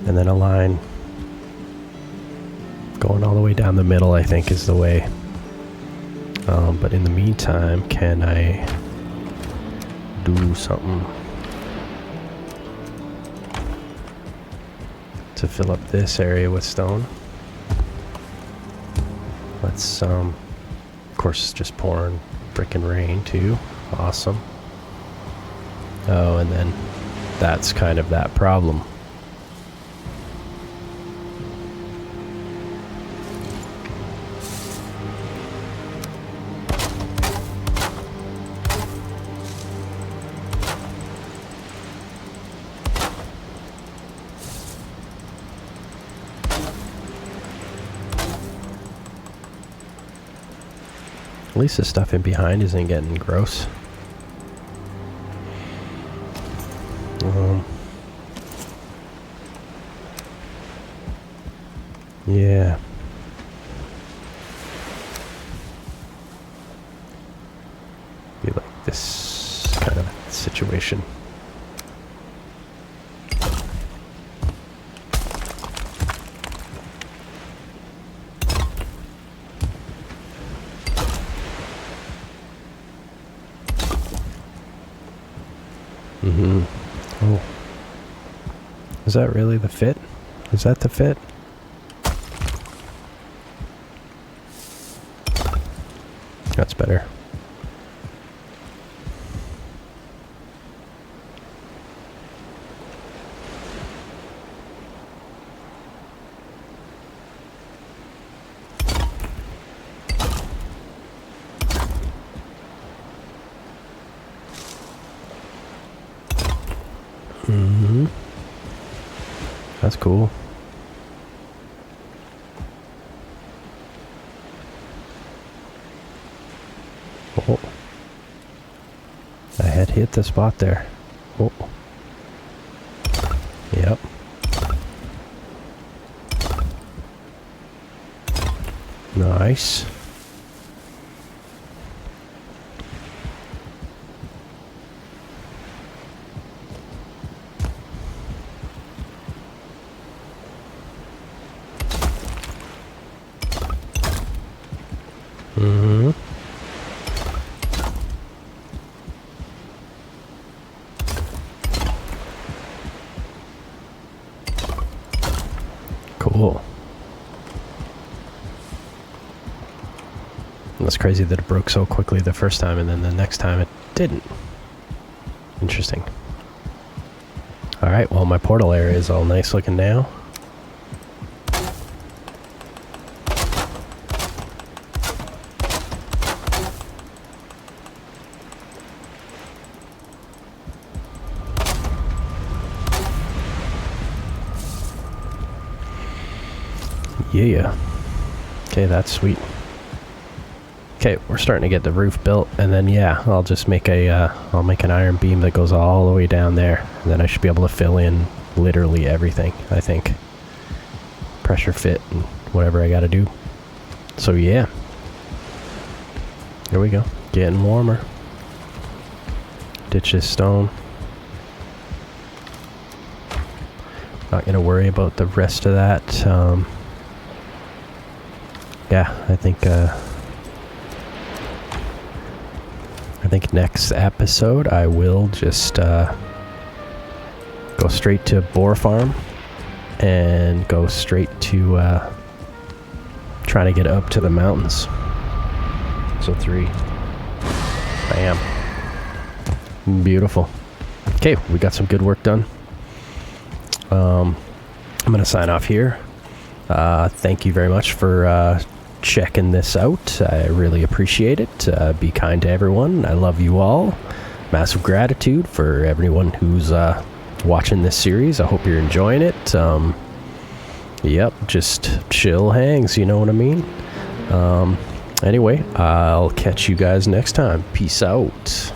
And then a line going all the way down the middle, I think, is the way. But in the meantime, can I do something to fill up this area with stone? Let's, of course, just pouring frickin' rain too. Awesome. Oh, and then that's kind of that problem. At least the stuff in behind isn't getting gross. Yeah. Be like this kind of situation. Oh. Is that really the fit? Is that the fit? That's better. That's cool. Oh. I had hit the spot there. Oh. Yep. Nice. Cool. That's crazy that it broke so quickly the first time and then the next time it didn't. Interesting. Alright, well my portal area is all nice looking now. Yeah. Okay, that's sweet. Okay, we're starting to get the roof built, and then yeah, I'll just make I'll make an iron beam that goes all the way down there, and then I should be able to fill in literally everything, I think. Pressure fit and whatever I gotta do. So yeah. Here we go. Getting warmer. Ditch this stone. Not gonna worry about the rest of that. Yeah, I think next episode I will just go straight to Boar Farm and go straight to trying to get up to the mountains. So 3. Bam. Beautiful. Okay, we got some good work done. I'm gonna sign off here. Thank you very much for checking this out. I really appreciate it. Be kind to everyone. I love you all. Massive gratitude for everyone who's watching this series. I hope you're enjoying it. Yep, just chill hangs, you know what I mean? Anyway, I'll catch you guys next time. Peace out.